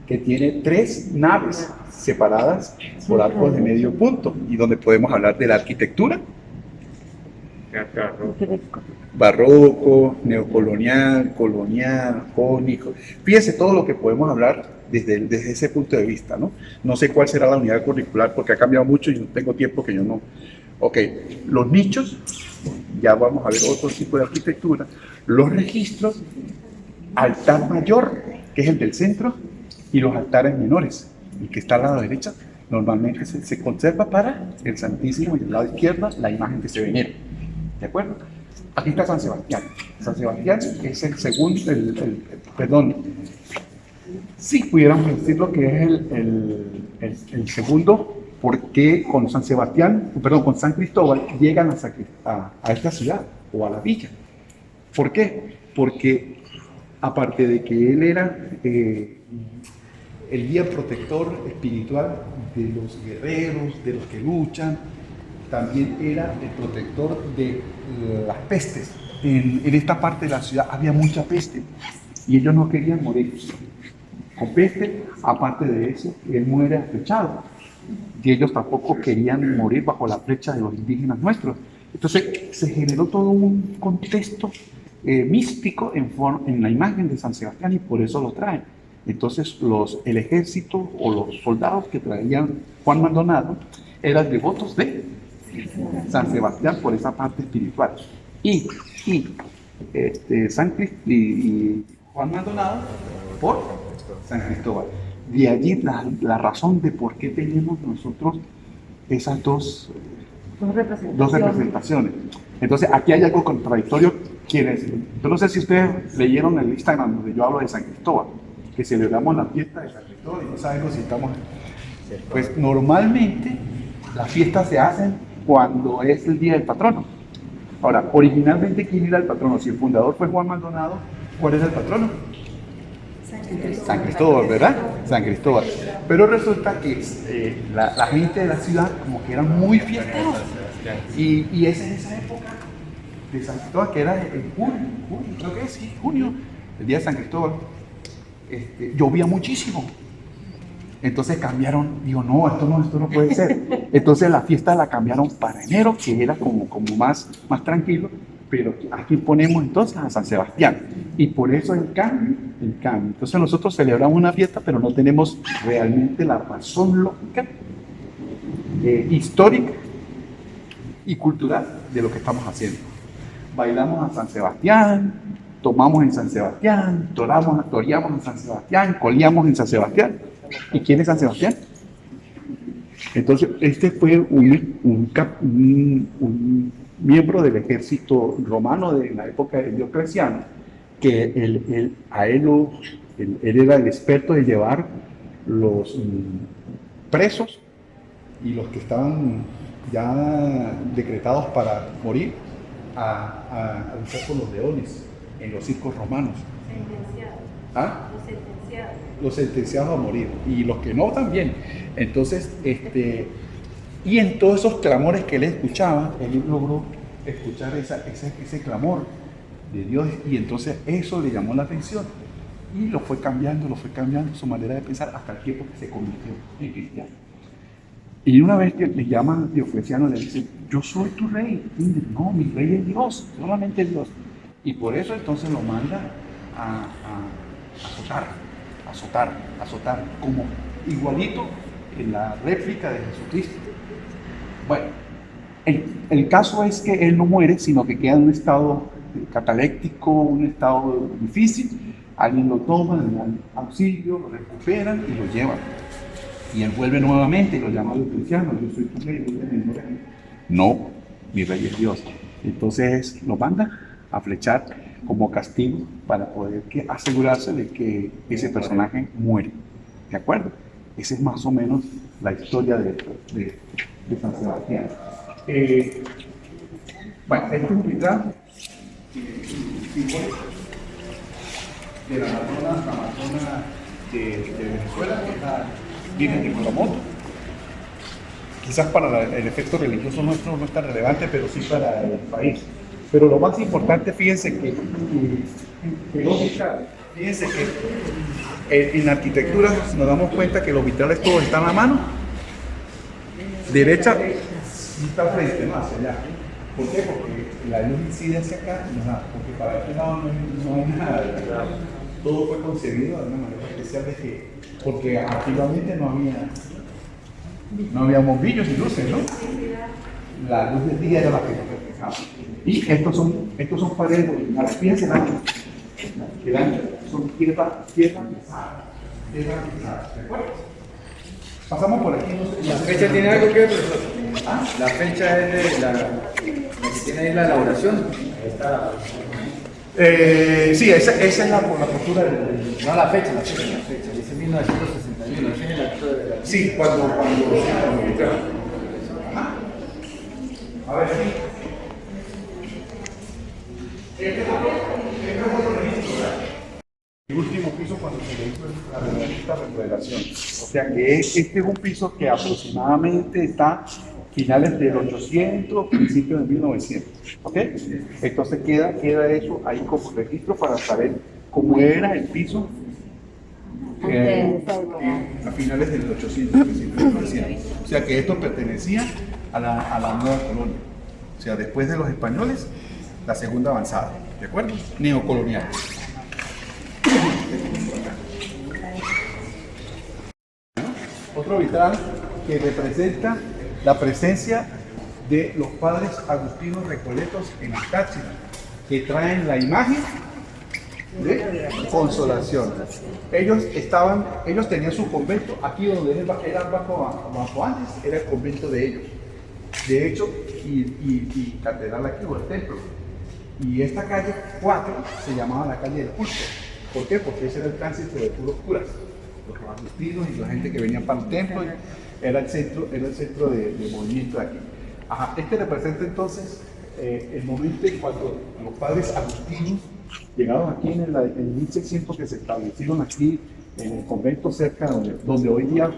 que tiene 3 naves separadas por arcos de medio punto, y donde podemos hablar de la arquitectura barroco, neocolonial, colonial, jónico. Fíjense todo lo que podemos hablar desde ese punto de vista, ¿no? No sé cuál será la unidad curricular porque ha cambiado mucho y no tengo tiempo que yo no. Ok, los nichos, ya vamos a ver otro tipo de arquitectura. Los registros, altar mayor, que es el del centro, y los altares menores, el que está al lado derecho, normalmente se conserva para el Santísimo, y al lado izquierdo la imagen de Sevenero. ¿De acuerdo? Aquí está San Sebastián. San Sebastián es el segundo, perdón, sí pudiéramos decirlo que es el segundo, porque con San Sebastián, perdón, con San Cristóbal llegan a esta ciudad o a la villa. ¿Por qué? Porque aparte de que él era el guía protector espiritual de los guerreros, de los que luchan, también era el protector de las pestes. En esta parte de la ciudad había mucha peste y ellos no querían morir con peste. Aparte de eso, él muere aflechado y ellos tampoco querían morir bajo la flecha de los indígenas nuestros. Entonces se generó todo un contexto místico en la imagen de San Sebastián, y por eso lo traen. Entonces el ejército o los soldados que traían Juan Maldonado eran devotos de San Sebastián por esa parte espiritual, y Juan Maldonado por San Cristóbal. De allí la razón de por qué tenemos nosotros esas dos representaciones. Entonces aquí hay algo contradictorio. Yo no sé si ustedes leyeron el Instagram donde yo hablo de San Cristóbal, que celebramos la fiesta de San Cristóbal, y no sabemos si estamos. Pues normalmente las fiestas se hacen cuando es el día del patrono. Ahora, originalmente, ¿quién era el patrono? Si el fundador fue Juan Maldonado, ¿cuál era el patrono? San Cristóbal, ¿verdad? San Cristóbal. Pero resulta que la gente de la ciudad como que eran muy fiesteros. Y es en esa época de San Cristóbal, que era en junio, creo que sí, junio, el día de San Cristóbal, llovía muchísimo. Entonces cambiaron, digo, no, esto no puede ser. Entonces la fiesta la cambiaron para enero, que era como más tranquilo, pero aquí ponemos entonces a San Sebastián. Y por eso el cambio. Entonces nosotros celebramos una fiesta, pero no tenemos realmente la razón lógica, histórica y cultural de lo que estamos haciendo. Bailamos a San Sebastián, tomamos en San Sebastián, toreamos en San Sebastián, coleamos en San Sebastián. ¿Y quién es San Sebastián? Entonces, este fue un miembro del ejército romano de la época de Diocleciano, que él era el experto de llevar los presos y los que estaban ya decretados para morir a luchar con los leones en los circos romanos. ¿Ah? Los sentenciados a morir, y los que no también. Entonces, y en todos esos clamores que él escuchaba, él logró escuchar ese clamor de Dios, y entonces eso le llamó la atención y lo fue cambiando su manera de pensar hasta el tiempo que se convirtió en cristiano. Y una vez que le llama a Diocleciano, le dice: yo soy tu rey. Y dice: no, mi rey es Dios, solamente Dios. Y por eso entonces lo manda a azotar, como igualito en la réplica de Jesucristo. Bueno, el caso es que él no muere, sino que queda en un estado cataléptico, un estado difícil. Alguien lo toma, le dan auxilio, lo recuperan y lo llevan. Y él vuelve nuevamente y lo llama a los cristianos: yo soy tu rey, no, mi rey es Dios. Entonces lo manda a flechar como castigo para poder asegurarse de que ese personaje muere. ¿De acuerdo? Esa es más o menos la historia de San Sebastián. Bueno, este es un retrato símbolos de la Amazona de Venezuela, que es la Virgen de Coromoto. Quizás para el efecto religioso nuestro no es tan relevante, pero sí para el país. Pero lo más importante, fíjense que en la arquitectura nos damos cuenta que los vitrales todos están a mano, derecha y está al frente, no hacia allá. ¿Por qué? Porque la luz incide hacia acá, porque para este lado no hay nada, ¿verdad? Todo fue concebido de una manera especial porque antiguamente no había bombillos y luces, ¿no? La luz del día era la que nos reflejaba. Y estos son paredes originales. Fíjense el ancho son tierra pesada. ¿De acuerdo? Pasamos por aquí. ¿La fecha tiene algo que ver, profesor? La fecha es de la que tiene ahí la elaboración. Sí, esa es la postura del... No la fecha, dice 1961, ese es el acto de la... Sí, cuando a ver, sí. Este es otro registro, ¿verdad? El último piso cuando se le hizo la remodelación. O sea que este es un piso que aproximadamente está finales del 800, principios de 1900. ¿Ok? Entonces queda eso ahí como registro para saber cómo era el piso a finales del 800, principios de 1900. O sea que esto pertenecía a la nueva colonia. O sea, después de los españoles, la segunda avanzada. ¿De acuerdo? Neocolonial. Otro vitral que representa la presencia de los padres agustinos recoletos en el Táchira, que traen la imagen de consolación. Ellos tenían su convento aquí donde era bajo antes, era el convento de ellos. De hecho, y catedral aquí o el templo. Y esta calle 4 se llamaba la calle del culto. ¿Por qué? Porque ese era el tránsito de puros curas, los agustinos y la gente que venía para el templo. Era el centro de movimiento de aquí. Ajá, este representa entonces el momento en cuando los padres agustinos llegaron aquí en 1600, que se establecieron aquí en el convento cerca donde hoy día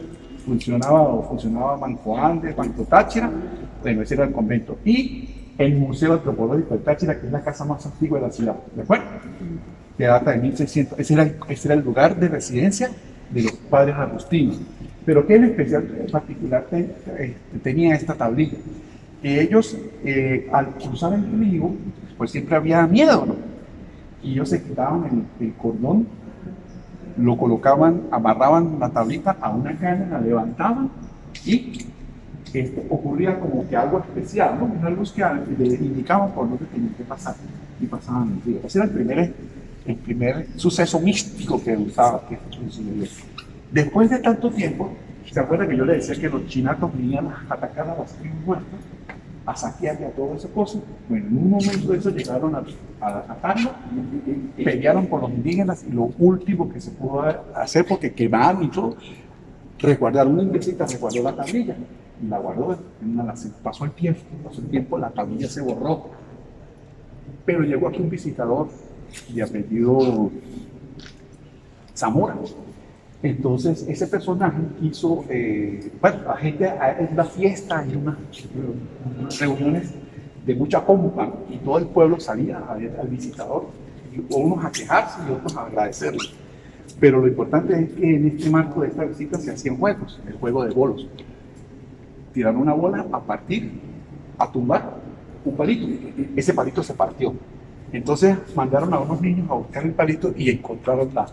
funcionaba Banco Andes, Banco Táchira. Bueno, ese era el convento. Y el Museo Antropológico de Táchira, que es la casa más antigua de la ciudad. ¿De acuerdo? Que data de 1600. Ese era el lugar de residencia de los padres agustinos. Pero ¿qué en especial, en particular, tenía esta tablilla? Que ellos, al cruzar el río, pues siempre había miedo, ¿no? Y ellos se quitaban el cordón, lo colocaban, amarraban la tablita a una cana, la levantaban y ocurría como que algo especial, ¿no? Una luz que le indicaba por dónde tenían que pasar y pasaban el río. Ese era el primer suceso místico que usaba. Después de tanto tiempo, ¿se acuerdan que yo le decía que los chinatos venían a atacar a las tribus muertas, a saquear y a todas esas cosas? Bueno, en un momento de eso llegaron a atacarlo, pelearon por los indígenas y lo último que se pudo hacer, porque quemaron y todo, resguardaron una iglesita, resguardó la tablilla y la guardó. Pasó el tiempo, la tablilla se borró. Pero llegó aquí un visitador de apellido Zamora. Entonces, ese personaje hizo, la gente, en una fiesta, en unas reuniones de mucha pompa, y todo el pueblo salía a ver al visitador, unos a quejarse y otros a agradecerle. Pero lo importante es que en este marco de esta visita se hacían juegos, el juego de bolos. Tiraron una bola a partir, a tumbar un palito. Ese palito se partió. Entonces mandaron a unos niños a buscar el palito y encontraron la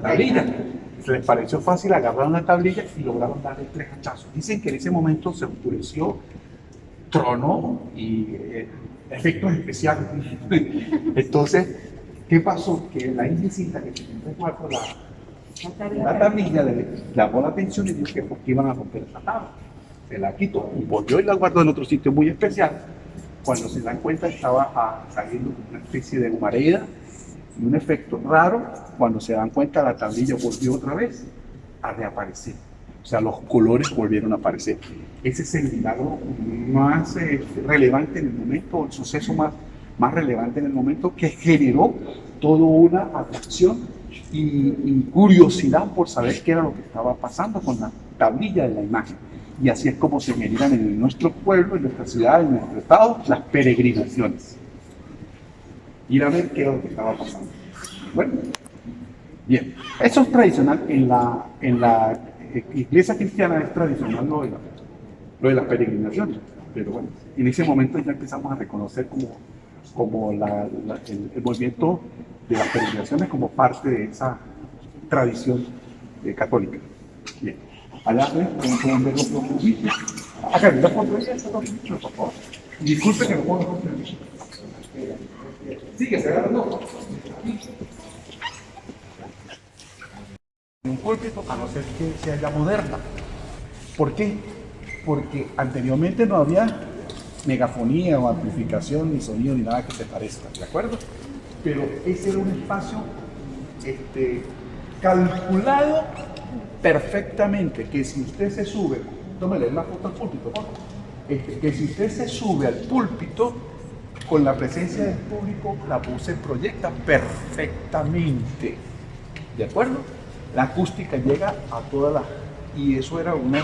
tablilla. Les pareció fácil, agarraron la tablilla y lograron darle 3 hachazos. Dicen que en ese momento se oscureció, tronó y efectos especiales. Entonces, ¿qué pasó? Que la indecita que tenía la tablilla le llamó la atención y dijo que porque iban a romper esa tabla. Se la quitó y volvió y la guardó en otro sitio muy especial. Cuando se dan cuenta estaba saliendo una especie de humareda y un efecto raro. Cuando se dan cuenta la tablilla volvió otra vez a reaparecer. O sea, los colores volvieron a aparecer. Ese es el milagro más relevante en el momento, el suceso más relevante en el momento, que generó toda una atracción y curiosidad por saber qué era lo que estaba pasando con la tablilla de la imagen. Y así es como se generan en nuestro pueblo, en nuestra ciudad, en nuestro estado, las peregrinaciones. Ir a ver qué era lo que estaba pasando. Bueno, bien, eso es tradicional. En la iglesia cristiana es tradicional lo de las peregrinaciones. Pero bueno, en ese momento ya empezamos a reconocer como el movimiento de las peregrinaciones como parte de esa tradición católica. Bien. Allá ven, pueden ver los pulpitos. Acá, mira, por favor. Disculpe que no puedo hacer. Sí, que se agarra todo. Un púlpito, a no ser que sea ya moderna. ¿Por qué? Porque anteriormente no había megafonía o amplificación, ni sonido, ni nada que se parezca, ¿de acuerdo? Pero ese era un espacio calculado perfectamente, que si usted se sube, tómale la foto al púlpito, por favor. Que si usted se sube al púlpito, con la presencia del público, la voz se proyecta perfectamente, ¿de acuerdo? La acústica llega a todas las... Y eso era un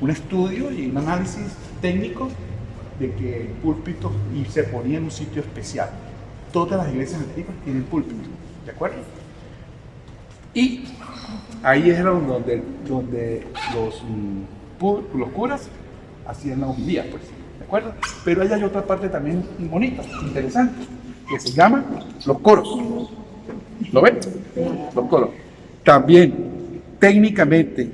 estudio y un análisis técnico de que el púlpito y se ponía en un sitio especial. Todas las iglesias antiguas tienen púlpito, ¿de acuerdo? Y ahí es donde los curas hacían la homilía, pues, ¿de acuerdo? Pero ahí hay otra parte también bonita, interesante, que se llama los coros. ¿Lo ven? Los coros. También, técnicamente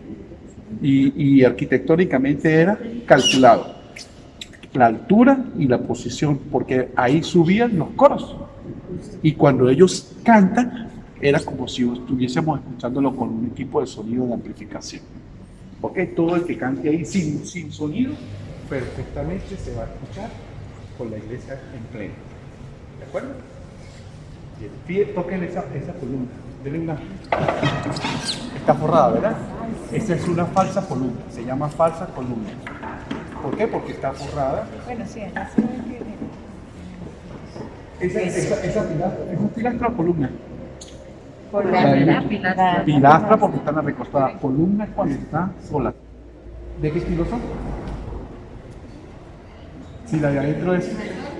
y arquitectónicamente era calculado la altura y la posición, porque ahí subían los coros. Y cuando ellos cantan, era como si estuviésemos escuchándolo con un equipo de sonido de amplificación. ¿Ok? Todo el que cante ahí sin sonido, perfectamente se va a escuchar con la iglesia en pleno. ¿De acuerdo? Bien, toquen esa columna. Denle una... Está forrada, ¿verdad? Esa es una falsa columna, se llama falsa columna. ¿Por qué? Porque está forrada. Bueno, sí, Esa pilastra, ¿es un pilastra o columna? por la pilastra. Pilastra porque están recostadas. Columna es cuando está sola. ¿De qué estilo son? Si la de adentro es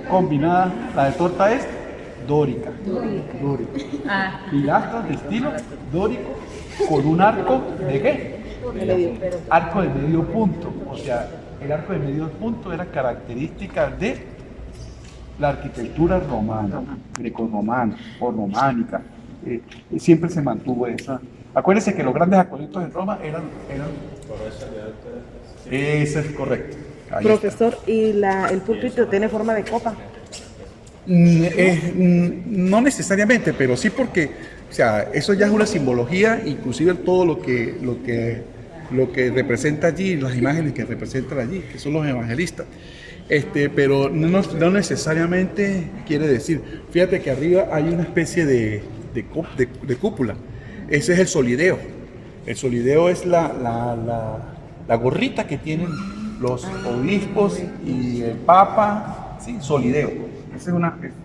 combinada, la de torta es dórica. Dórica. Pilastras de estilo dórico con un arco de ¿qué? Arco de medio punto. O sea, el arco de medio punto era característica de la arquitectura romana, grecorromana o románica. Siempre se mantuvo esa. Acuérdense que los grandes acueductos en Roma eran... Eso es correcto. Ahí Profesor, ¿y el púlpito tiene forma de copa? no necesariamente, pero sí porque, o sea, eso ya es una simbología, inclusive todo lo que representa allí, las imágenes que representan allí, que son los evangelistas. Pero no necesariamente quiere decir. Fíjate que arriba hay una especie de cúpula. Ese es el solideo. El solideo es la gorrita que tienen los obispos y el papa. Sí, solideo. Esa es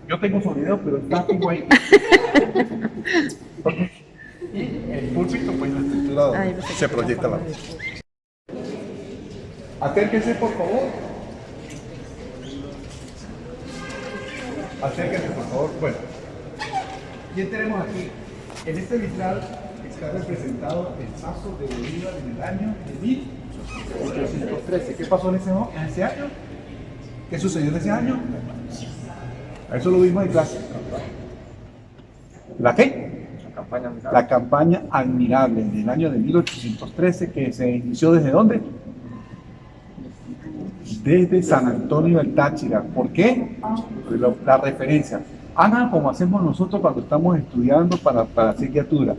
yo tengo solideo, pero está como ahí. Y el púlpito, pues la estructura se proyecta la voz. Acérquense, por favor. Acérquense, por favor. Bueno, ¿quién tenemos aquí? En este vitral está representado el paso de Bolívar en el año de 1813. ¿Qué pasó en ese año? ¿Qué sucedió en ese año? Eso lo vimos en clase. ¿La qué? La campaña admirable del año de 1813, que se inició ¿desde dónde? Desde San Antonio del Táchira. ¿Por qué? La referencia. Hagan como hacemos nosotros cuando estamos estudiando para psiquiatura.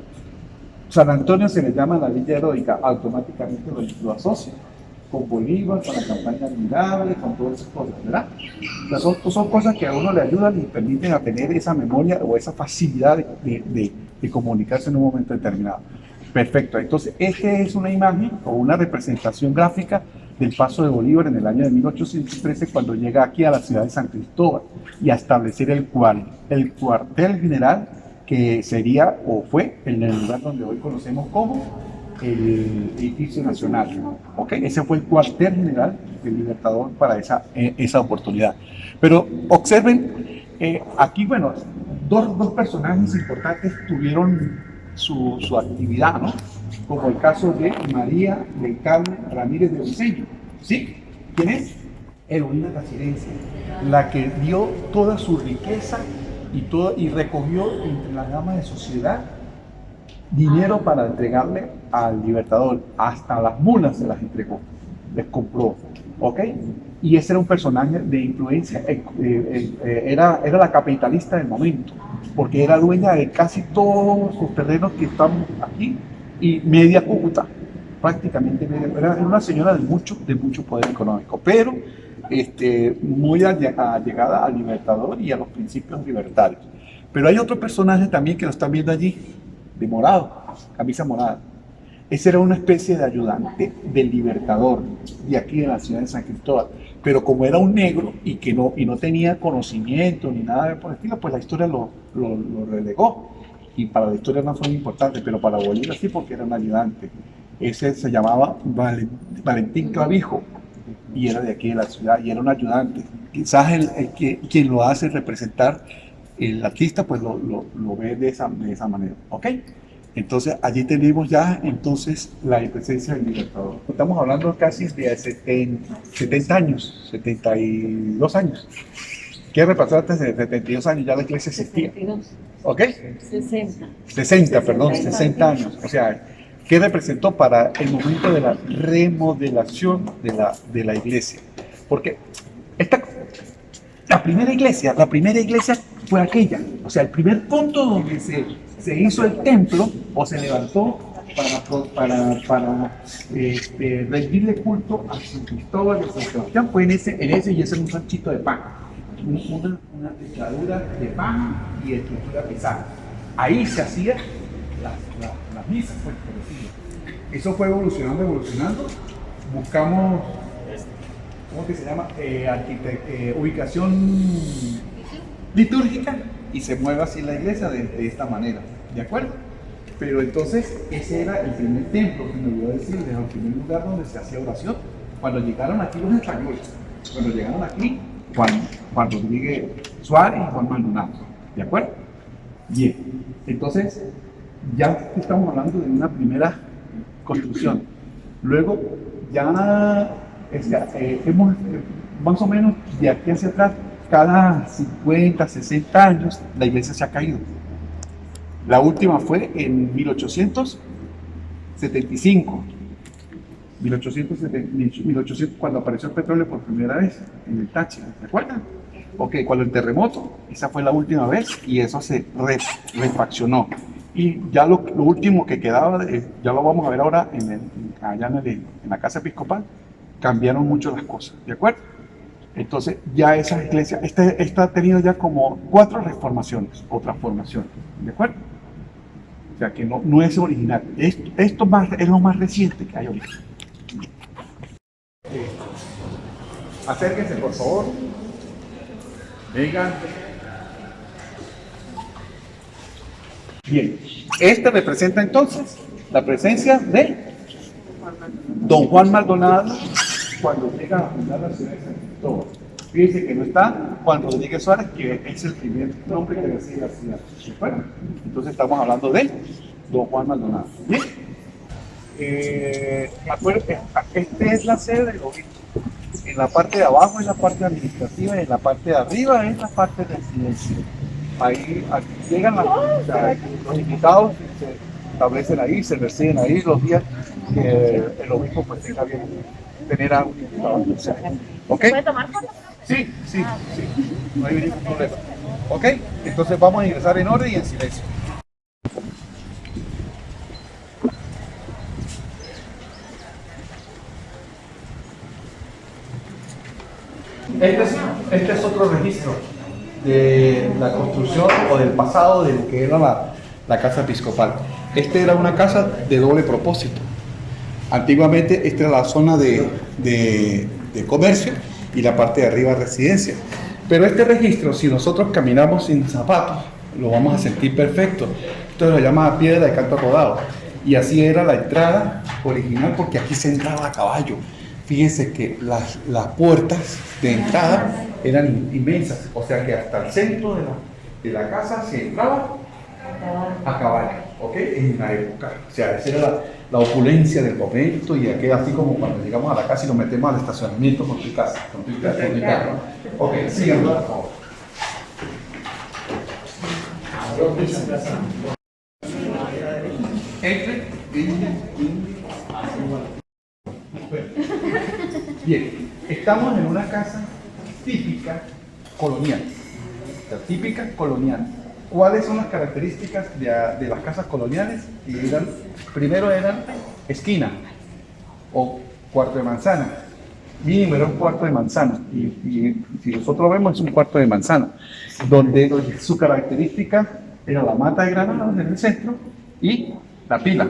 San Antonio se le llama la villa heroica, automáticamente lo asocia con Bolívar, con la campaña admirable, con todas esas cosas, ¿verdad? O sea, son cosas que a uno le ayudan y permiten a tener esa memoria o esa facilidad de comunicarse en un momento determinado. Perfecto, entonces esta es una imagen o una representación gráfica del Paso de Bolívar en el año de 1813, cuando llega aquí a la ciudad de San Cristóbal y a establecer el cuartel general, que sería o fue en el lugar donde hoy conocemos como el edificio nacional. ¿Okay? Ese fue el cuartel general del Libertador para esa oportunidad. Pero observen, aquí, bueno, dos personajes importantes tuvieron su actividad, ¿no? Como el caso de María del Carmen Ramírez de Briceño, ¿sí? ¿Quién es? Heroína Casirense, la que dio toda su riqueza y recogió entre la gama de sociedad dinero para entregarle al Libertador. Hasta las mulas se las entregó, les compró, ¿ok? Y ese era un personaje de influencia, era la capitalista del momento, porque era dueña de casi todos los terrenos que están aquí y media Cúcuta, prácticamente media. Era una señora de mucho poder económico, pero muy allegada al Libertador y a los principios libertarios. Pero hay otro personaje también que lo están viendo allí, de morado, camisa morada. Ese era una especie de ayudante del Libertador de aquí de la ciudad de San Cristóbal. Pero como era un negro y no tenía conocimiento ni nada por el estilo, pues la historia lo relegó. Y para la historia no fue muy importante, pero para Bolívar sí, porque era un ayudante. Ese se llamaba Valentín Clavijo y era de aquí de la ciudad y era un ayudante. Quizás quien lo hace representar, el artista, pues lo ve de esa manera. ¿Ok? Entonces allí tenemos ya entonces la presencia del Libertador. Estamos hablando casi de 70 años, 72 años. ¿Qué representó antes de 72 años? Ya la iglesia existía. 72. ¿Ok? 60. 60 años. O sea, ¿qué representó para el momento de la remodelación de la iglesia? Porque la primera iglesia fue aquella. O sea, el primer punto donde se hizo el templo o se levantó para rendirle culto a San Cristóbal de San Sebastián fue en ese y ese era un ranchito de pan. Una techadura de pan y estructura pesada. Ahí se hacían las misas, pues, por decirlo. Eso fue evolucionando. Buscamos, ¿cómo que se llama? Ubicación litúrgica y se mueve así la iglesia de esta manera, ¿de acuerdo? Pero entonces ese era el primer templo, que me olvidó decir, el primer lugar donde se hacía oración. Cuando llegaron aquí los españoles, Juan Rodríguez Suárez y Juan Maldonado, ¿de acuerdo? Bien, entonces ya estamos hablando de una primera construcción. Luego ya hemos más o menos de aquí hacia atrás, cada 50, 60 años la iglesia se ha caído. La última fue en 1875. 1800, cuando apareció el petróleo por primera vez en el Táchira, ¿se acuerdan? Ok, cuando el terremoto, esa fue la última vez y eso se refaccionó. Y ya lo último que quedaba, ya lo vamos a ver ahora allá en la casa episcopal, cambiaron mucho las cosas, ¿de acuerdo? Entonces ya esa iglesia, esta ha tenido ya como 4 reformaciones o transformaciones, ¿de acuerdo? O sea que no es original. Esto es lo más reciente que hay ahorita. Acérquense, por favor. Vengan. Bien, este representa entonces la presencia de don Juan Maldonado cuando llega a fundar la ciudad de San Cristóbal. Fíjense que no está Juan Rodríguez Suárez, que es el primer nombre que recibe la ciudad. Bueno, entonces estamos hablando de don Juan Maldonado. Bien. Esta es la sede del obispo. En la parte de abajo es la parte administrativa y en la parte de arriba es la parte residencial. Ahí llegan los invitados, se establecen ahí, se residen ahí los días que el obispo pues tenga bien tener a un invitado. ¿Ok? ¿Puede tomar fotos? Sí. No hay ningún problema. ¿Ok? Entonces vamos a ingresar en orden y en silencio. Este es otro registro de la construcción o del pasado de lo que era la casa episcopal. Esta era una casa de doble propósito. Antiguamente esta era la zona de comercio y la parte de arriba residencia. Pero este registro, si nosotros caminamos sin zapatos, lo vamos a sentir perfecto. Esto lo llama piedra de canto rodado. Y así era la entrada original, porque aquí se entraba a caballo. Fíjense que las puertas de entrada eran inmensas, o sea que hasta el centro de la casa se entraba a caballo, ¿ok? En la época. O sea, esa era la opulencia del momento, y aquí así como cuando llegamos a la casa y nos metemos al estacionamiento con tu casa, con tu carro. Ok, sigan, por favor. Entre. Bien, estamos en una casa típica colonial. La típica colonial. ¿Cuáles son las características de las casas coloniales? Primero eran esquina o cuarto de manzana. Mínimo era un cuarto de manzana. Y si nosotros vemos, es un cuarto de manzana, donde su característica era la mata de granadas en el centro y la pila.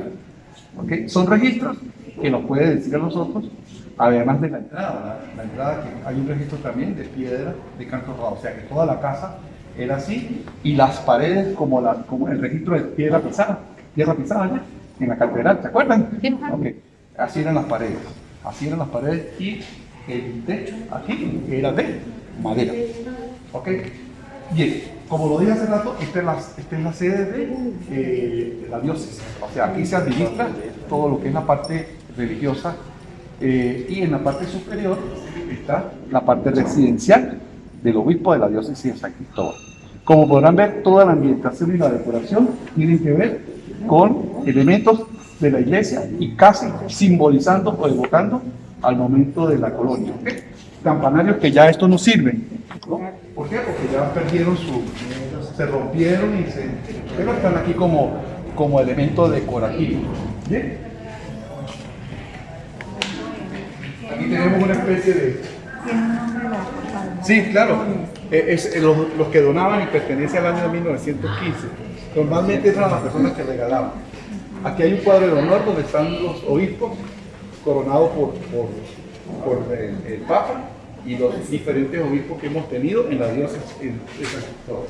¿Okay? Son registros que nos puede decir a nosotros, además de la entrada. La entrada, que hay un registro también de piedra de canto rodado, o sea que toda la casa era así, y las paredes como el registro de tierra pisada ya en la catedral, ¿se acuerdan? Okay. Así eran las paredes, y el techo aquí era de madera. ¿Ok? Bien, como lo dije hace rato, esta es la sede de la diócesis, o sea, aquí se administra todo lo que es la parte religiosa, y en la parte superior está la parte residencial del obispo de la diócesis de San Cristóbal. Como podrán ver, toda la ambientación y la decoración tienen que ver con elementos de la iglesia y casi simbolizando o evocando al momento de la colonia. ¿Okay? Campanarios que ya estos no sirven, ¿no? ¿Por qué? Porque ya perdieron se rompieron pero están aquí como elemento decorativo. ¿Bien? Aquí tenemos una especie de... Sí, claro. Los que donaban y pertenecen al año de 1915. Normalmente eran las personas que regalaban. Aquí hay un cuadro de honor donde están los obispos coronados por el Papa y los diferentes obispos que hemos tenido en la diócesis de San Cristóbal.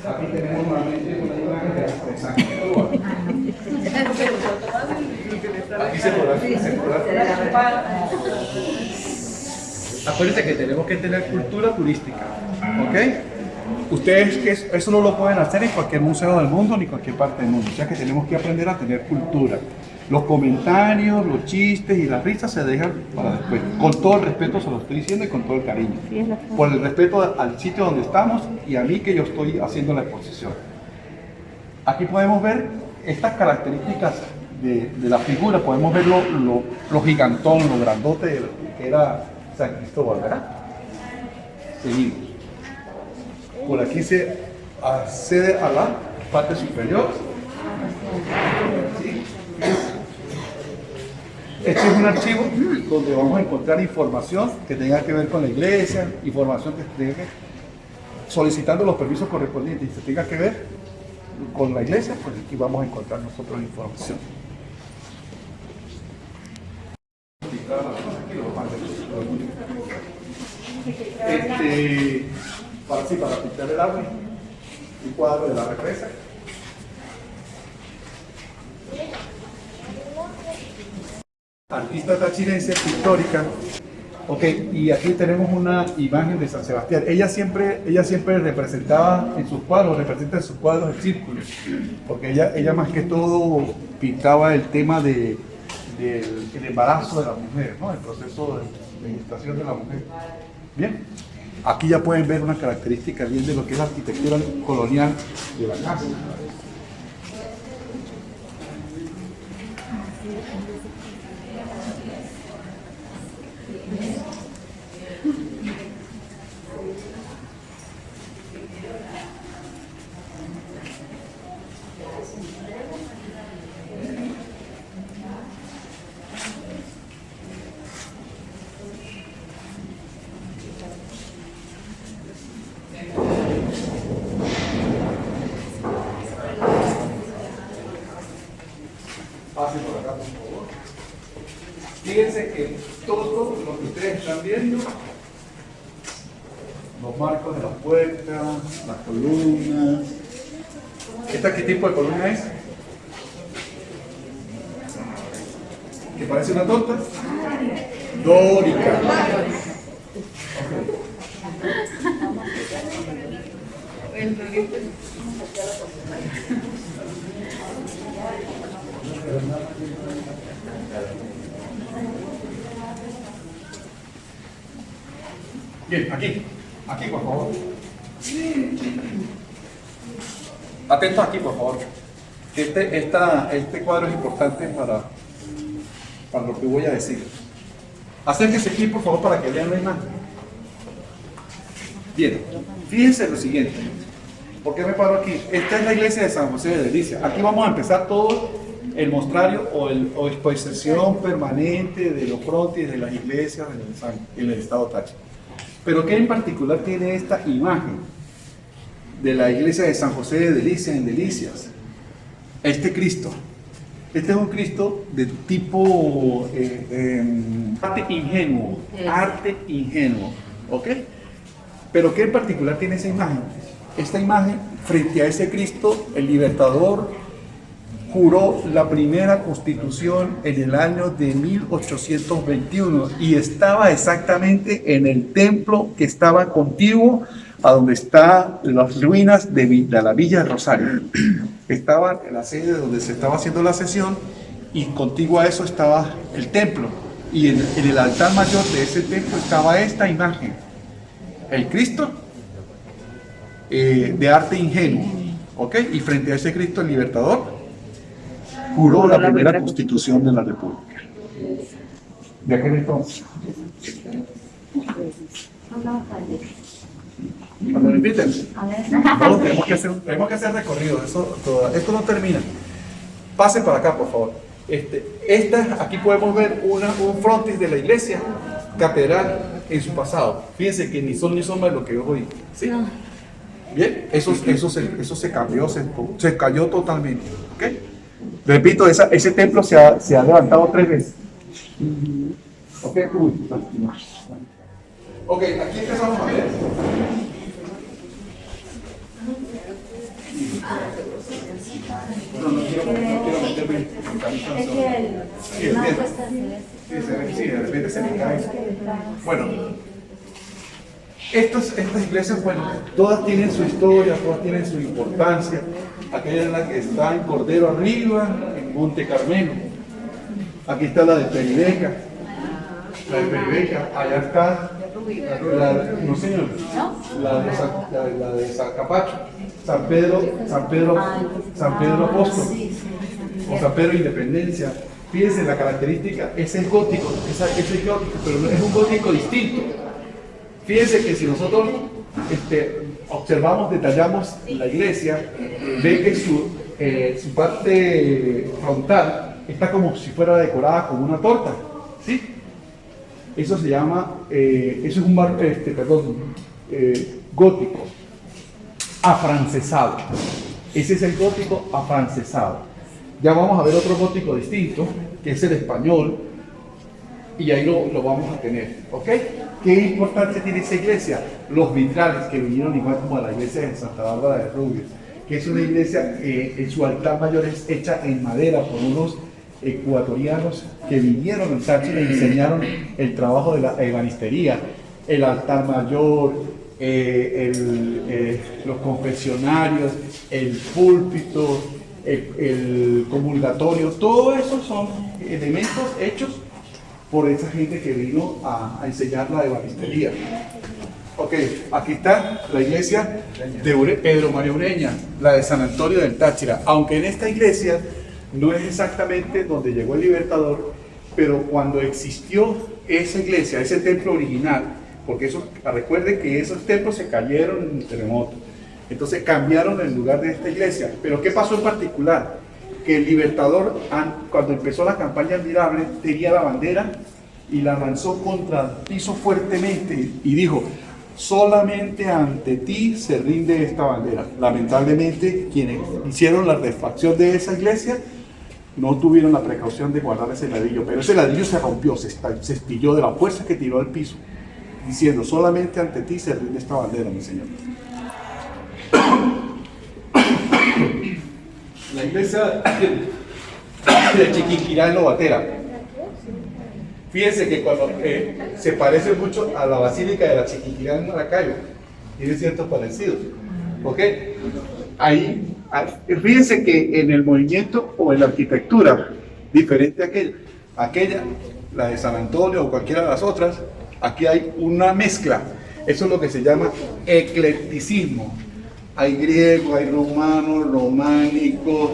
Aquí tenemos nuevamente una imagen de San Cristóbal. Aquí se podrá. Acuérdense que tenemos que tener cultura turística, ¿ok? Ustedes eso no lo pueden hacer en cualquier museo del mundo ni cualquier parte del mundo, o sea que tenemos que aprender a tener cultura. Los comentarios, los chistes y las risas se dejan para después. Con todo el respeto se lo estoy diciendo y con todo el cariño. Por el respeto al sitio donde estamos y a mí que yo estoy haciendo la exposición. Aquí podemos ver estas características de la figura, podemos ver lo gigantón, lo grandote que era San Cristóbal, ¿verdad? Seguimos. Por aquí se accede a la parte superior. ¿Sí? Este es un archivo donde vamos a encontrar información que tenga que ver con la iglesia, información que tenga que, solicitando los permisos correspondientes y que tenga que ver con la iglesia, pues aquí vamos a encontrar nosotros información. Para pintar el agua, un cuadro de la represa. Artista tachirense, pictórica. Ok, y aquí tenemos una imagen de San Sebastián. Ella siempre representaba en sus cuadros, el círculo, porque ella más que todo pintaba el tema del embarazo de la mujer, ¿no? El proceso de gestación de la mujer. Bien, aquí ya pueden ver una característica bien de lo que es la arquitectura colonial de la casa. fíjense que todo lo que ustedes están viendo, los marcos de las puertas, las columnas. ¿Esta qué tipo de columna es? ¿Que parece una torta? Dórica. Bien, aquí por favor. Atentos aquí por favor. Este cuadro es importante para lo que voy a decir. Acérquese aquí por favor para que vean la imagen. Bien, fíjense lo siguiente. ¿Por qué me paro aquí? Esta es la iglesia de San José de Delicias. Aquí vamos a empezar todo el mostrario o exposición permanente de los frontis de las iglesias en el estado Táchira. Pero ¿qué en particular tiene esta imagen de la iglesia de San José de Delicias en Delicias? Este Cristo. Este es un Cristo de tipo arte ingenuo, ¿ok? Pero ¿qué en particular tiene esa imagen? Esta imagen, frente a ese Cristo, el libertador juró la primera constitución en el año de 1821 y estaba exactamente en el templo que estaba contiguo a donde están las ruinas de la Villa del Rosario. Estaba en la sede donde se estaba haciendo la sesión y contiguo a eso estaba el templo. Y en el altar mayor de ese templo estaba esta imagen, el Cristo de arte ingenuo, ¿ok? Y frente a ese Cristo el libertador juró la primera constitución de la República. ¿De aquel entonces? Cuando lo inviten. No, tenemos que hacer recorrido, esto no termina. Pasen para acá, por favor. Aquí podemos ver un frontis de la iglesia catedral en su pasado. Fíjense que ni son ni sombra de lo que yo hoy. ¿Sí? Bien, eso se cambió, se cayó totalmente. ¿Okay? Repito, ese templo se ha levantado 3 veces. Ok, aquí empezamos a ver. No quiero meterme en camisa. Sí, de repente se me cae. Bueno, estas iglesias, bueno, todas tienen su historia, todas tienen su importancia. Aquella es la que está en Cordero arriba, en Monte Carmelo. Aquí está la de Peribeca. Allá está no señor, la de Zacapacho, San Pedro Apóstol o San Pedro Independencia. Fíjense la característica, es el gótico, pero es un gótico distinto. Fíjense que si nosotros observamos, detallamos la iglesia, ve que su parte frontal está como si fuera decorada como una torta, ¿sí? Eso se llama, eso es un gótico afrancesado. Ese es el gótico afrancesado. Ya vamos a ver otro gótico distinto, que es el español, y ahí lo vamos a tener, ¿ok? ¿Qué importancia tiene esa iglesia? Los vitrales que vinieron igual como a la iglesia de Santa Bárbara de Rubios, que es una iglesia en su altar mayor es hecha en madera por unos ecuatorianos que vinieron en Táchira y enseñaron el trabajo de la ebanistería, el altar mayor, los confesionarios, el púlpito, el comulgatorio, todo eso son elementos hechos por esa gente que vino a enseñar la ebanistería. Ok, aquí está la iglesia de Pedro María Ureña, la de San Antonio del Táchira, aunque en esta iglesia no es exactamente donde llegó el libertador, pero cuando existió esa iglesia, ese templo original, porque recuerden que esos templos se cayeron en el terremoto, entonces cambiaron el lugar de esta iglesia. Pero ¿qué pasó en particular? Que el libertador, cuando empezó la campaña admirable, tenía la bandera y la lanzó contra el piso fuertemente y dijo: solamente ante ti se rinde esta bandera. Lamentablemente, quienes hicieron la refacción de esa iglesia no tuvieron la precaución de guardar ese ladrillo, pero ese ladrillo se rompió, se estilló de la fuerza que tiró al piso, diciendo, solamente ante ti se rinde esta bandera, mi Señor. La iglesia de Chiquinquirá en Lobatera. Fíjense que cuando se parece mucho a la Basílica de la Chiquinquirá en Maracayo, tiene ciertos parecidos. ¿Ok? Ahí, fíjense que en el movimiento o en la arquitectura, diferente a aquella, la de San Antonio o cualquiera de las otras, aquí hay una mezcla. Eso es lo que se llama eclecticismo. Hay griego, hay romano, románico,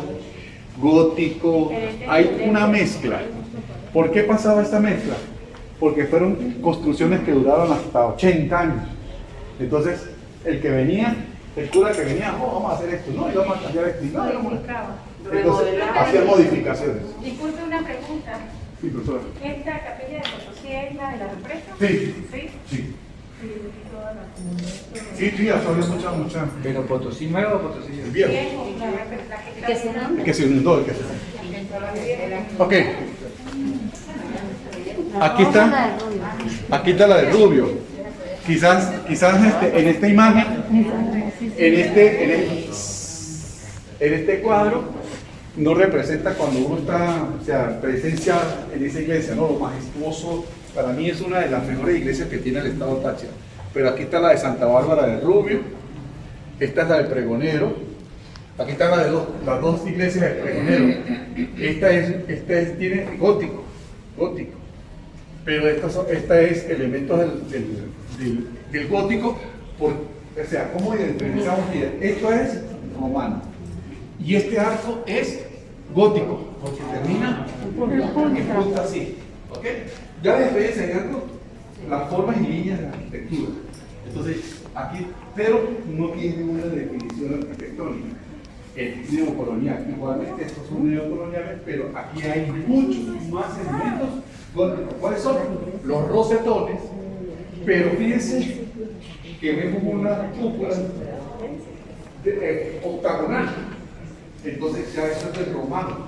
gótico, hay una mezcla. ¿Por qué pasaba esta mezcla? Porque fueron construcciones que duraron hasta 80 años. Entonces, el que venía, el cura que venía, oh, vamos a hacer esto, no, y vamos a cambiar esto, no, entonces, hacían modificaciones. Disculpe una pregunta. Sí, profesora. ¿Esta capilla de Potosí es la de la represa? Sí. ¿Sí? Sí. Sí, ya había mucha. ¿Pero Potosí nuevo o Potosí El viejo. El que se inundó, el que se inundó. Ok. Aquí está la de Rubio. Quizás en esta imagen, en este cuadro, no representa cuando uno está, o sea, presencia en esa iglesia, ¿no? Lo majestuoso, para mí es una de las mejores iglesias que tiene el estado Táchira. Pero aquí está la de Santa Bárbara de Rubio, esta es la del Pregonero, aquí están las dos iglesias del Pregonero. Esta tiene gótico, pero esta es elementos del gótico, o sea, ¿cómo identificamos que esto es romano? Y este arco es gótico, porque termina en punta así. ¿Ok? Ya les estoy enseñando las formas y líneas de la arquitectura. Entonces, aquí, pero no tiene una definición arquitectónica. Es neocolonial. Igualmente, estos son neocoloniales, pero aquí hay muchos más elementos góticos. ¿Cuáles son? Los rosetones. Pero fíjense que vemos una cúpula octagonal. Entonces ya eso es del románico.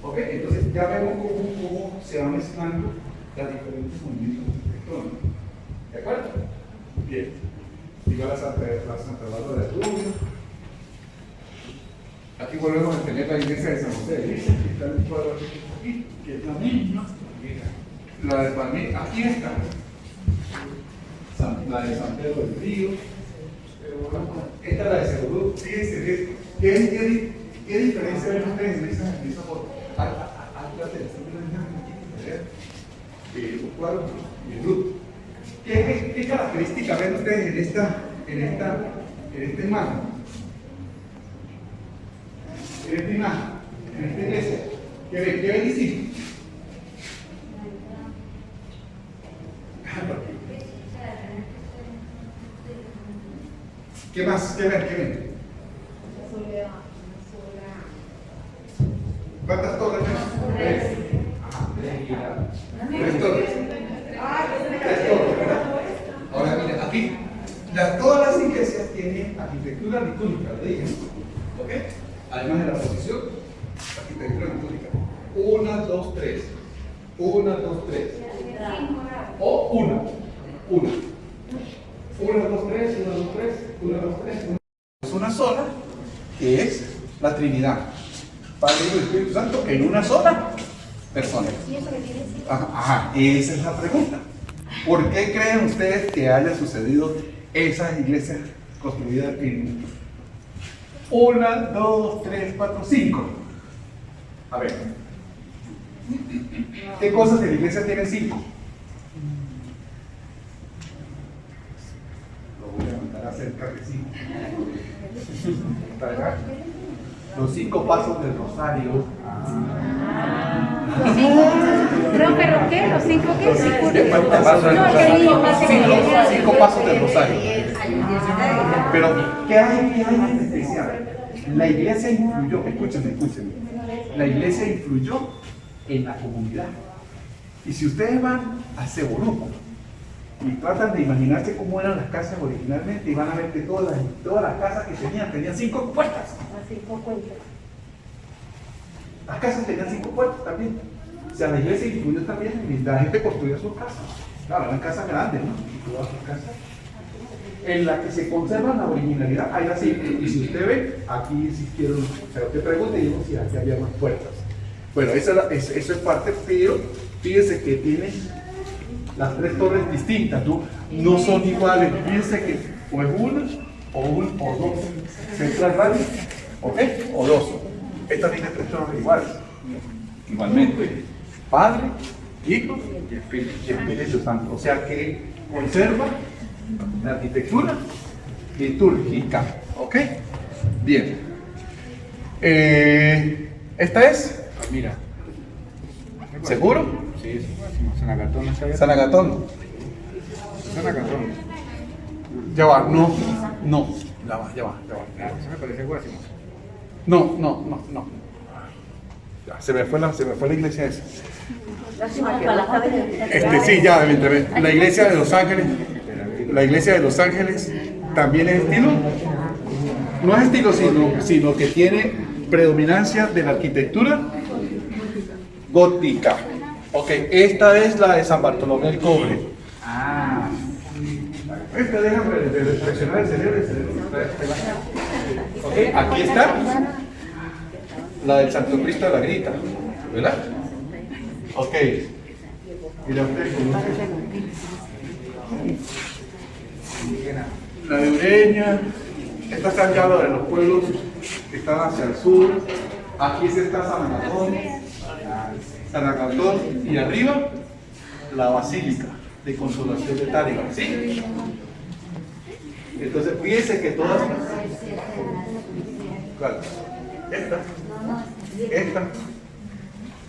¿Ok? Entonces ya vemos cómo se van mezclando los diferentes movimientos arquitectónicos. ¿De acuerdo? Bien. Igual la Santa Bárbara de Rubio. Aquí volvemos a tener la iglesia de San José de Lice, que está en el cuadro aquí, que es la misma. La de Palmira, aquí está. La de San Pedro del Río. Esta es la de Seguro. Fíjense, ¿qué diferencia ven ustedes en esa foto? ¿Qué característica ven ustedes en esta imagen? En esta imagen, en esta iglesia. ¿Qué ven distinto? ¿Qué más? ¿Qué ven? ¿Cuántas torres ven? Tres torres. ¿Verdad? Ahora mira, aquí todas las iglesias tienen arquitectura litúrgica, lo dije, ¿ok? Además de la posición, arquitectura litúrgica. 1, 2, 3. 1, 2, 3. O 1. 1, 2, 3, 1, 2, 3, 1, 2, 3. Es una sola, que es la Trinidad. Padre, Hijo y Espíritu Santo en una sola persona. Ajá, esa es la pregunta. ¿Por qué creen ustedes que haya sucedido esa iglesia construida en 1, 2, 3, 4, 5? A ver, ¿qué cosas de la iglesia tienen 5? Lo voy a mandar a cerca de 5. Para acá. Los 5 pasos del rosario. ¿Pero qué? ¿Los 5 qué? 5 pasos del rosario. Pero, ¿qué hay en especial? La iglesia influyó, escúchenme. La iglesia influyó en la comunidad. Y si ustedes van a Ceboruco y tratan de imaginarse cómo eran las casas originalmente, y van a ver que todas las casas que tenían 5 puertas. Las casas tenían 5 puertas también. O sea, la iglesia incluyó también mientras la gente construía sus casas. Claro, eran casas grandes, ¿no? Y todas sus casas. En la que se conserva la originalidad, hay así. Y si usted ve, aquí existieron, o sea, usted pregunta y digo si aquí había más puertas. Bueno, eso es parte, pero fíjese que tiene las 3 torres distintas, ¿no? No son iguales. Fíjense que o es una o dos. Central Radio, ¿ok? O 2. Esta tiene 3 torres iguales. Igualmente, Padre, Hijo y Espíritu Santo. O sea que conserva la arquitectura litúrgica. ¿Ok? Bien. ¿Esta es? Mira. ¿Seguro? Sí, San Agatón, ¿no sabía? San Agatón. San Agatón. Ya va, no. Ya va. Eso me parece Guásimo. No. Ya, se me fue la iglesia esa. Sí, ya, la iglesia de Los Ángeles. La iglesia de Los Ángeles también es estilo. No es estilo, sino que tiene predominancia de la arquitectura gótica. Ok, esta es la de San Bartolomé del Cobre. Esta deja de reflexionar el cerebro. Ok, aquí está la del Santo Cristo de la Grita, ¿verdad? Ok. Mira usted, la de Ureña. Esta está ya la de los pueblos que están hacia el sur. Aquí sí está San Agatón, y arriba la Basílica de Consolación de Tárrega, ¿sí? Entonces fíjense que todas, claro,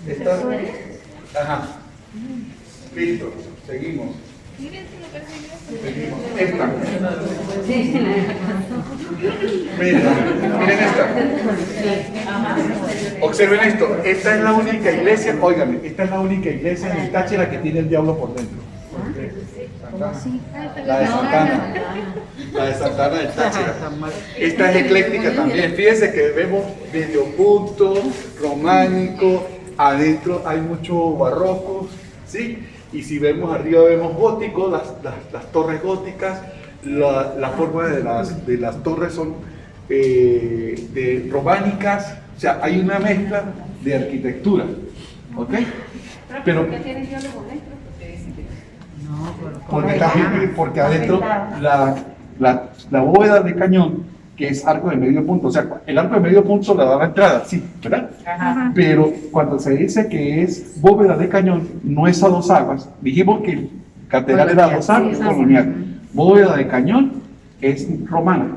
esta, ajá, listo, seguimos. Esta. Miren esta. Observen esto. Esta es la única iglesia, óigame, esta es la única iglesia en el Táchira que tiene el diablo por dentro. La de Santana. La de Santana del Táchira. Esta es ecléctica también. Fíjense que vemos medio punto, románico, adentro hay mucho barroco, ¿sí? Y si vemos arriba vemos góticos, las torres góticas, la forma de las torres son de románicas, o sea, hay una mezcla de arquitectura, ¿ok? Pero ¿por qué tiene diálogo dentro? Porque adentro la bóveda de cañón, que es arco de medio punto, o sea, el arco de medio punto le da la entrada, sí, ¿verdad? Ajá. Pero cuando se dice que es bóveda de cañón, no es a 2 aguas. Dijimos que el catedral era a 2 aguas, colonial. Bóveda de cañón es romana.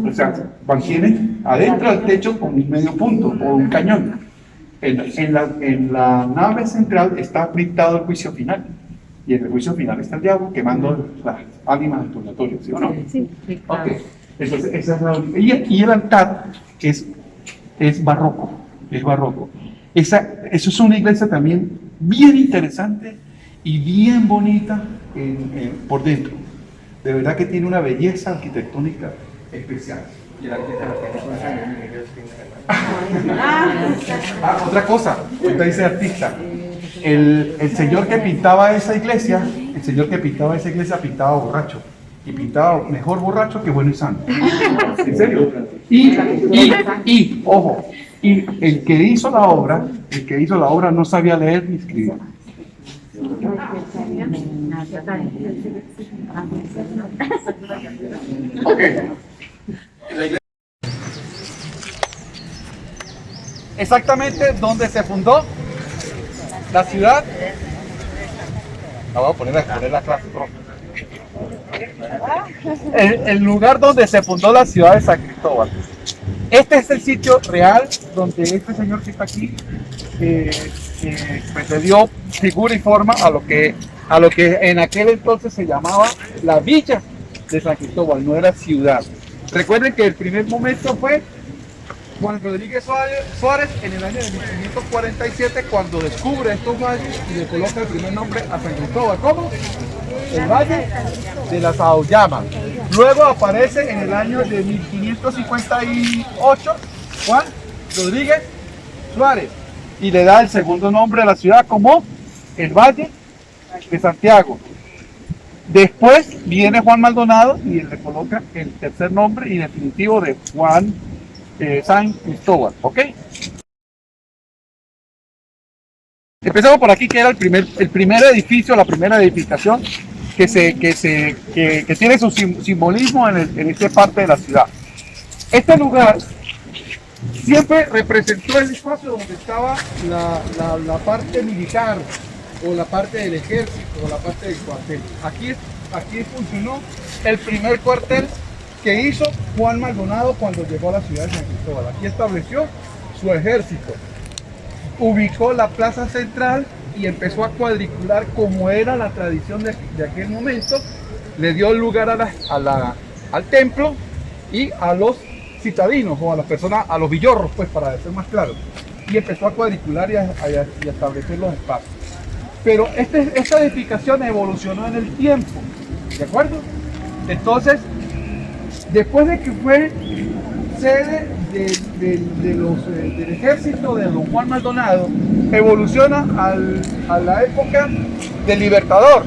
O sea, mantiene adentro del techo con un medio punto o un cañón. En la nave central está pintado el juicio final. Y en el juicio final está el diablo quemando las ánimas del purgatorio, ¿sí o no? Sí, claro. Okay. Entonces, esa es la única. Y el altar es barroco. Eso es una iglesia también bien interesante y bien bonita por dentro. De verdad que tiene una belleza arquitectónica especial. Y el otra cosa, ahorita dice artista. El señor que pintaba esa iglesia pintaba borracho. Y pintaba mejor borracho que bueno y sano. En serio. Y ojo, y el que hizo la obra no sabía leer ni escribir. Ok. Exactamente donde se fundó la ciudad. La voy a poner la clase, profe. El lugar donde se fundó la ciudad de San Cristóbal. Este es el sitio real donde este señor que está aquí pues le dio figura y forma a lo que en aquel entonces se llamaba la villa de San Cristóbal, no era ciudad. Recuerden que el primer momento fue Juan Rodríguez Suárez en el año de 1547 cuando descubre estos valles y le coloca el primer nombre a San Cristóbal. ¿Cómo? El Valle de las Aoyamas. Luego aparece en el año de 1558 Juan Rodríguez Suárez y le da el segundo nombre a la ciudad como el Valle de Santiago. Después viene Juan Maldonado y le coloca el tercer nombre y definitivo de Juan San Cristóbal, ¿ok? Empezamos por aquí, que era el primer edificio, la primera edificación que tiene su simbolismo en esta parte de la ciudad. Este lugar siempre representó el espacio donde estaba la parte militar, o la parte del ejército, o la parte del cuartel. Aquí funcionó el primer cuartel que hizo Juan Maldonado cuando llegó a la ciudad de San Cristóbal. Aquí estableció su ejército, ubicó la plaza central y empezó a cuadricular como era la tradición de aquel momento. Le dio lugar al templo y a los citadinos, o a las personas, a los villorros, pues, para ser más claro, y empezó a cuadricular y a establecer los espacios. Pero esta edificación evolucionó en el tiempo, ¿de acuerdo? Entonces, después de que fue sede del ejército de don Juan Maldonado, evoluciona a la época del Libertador,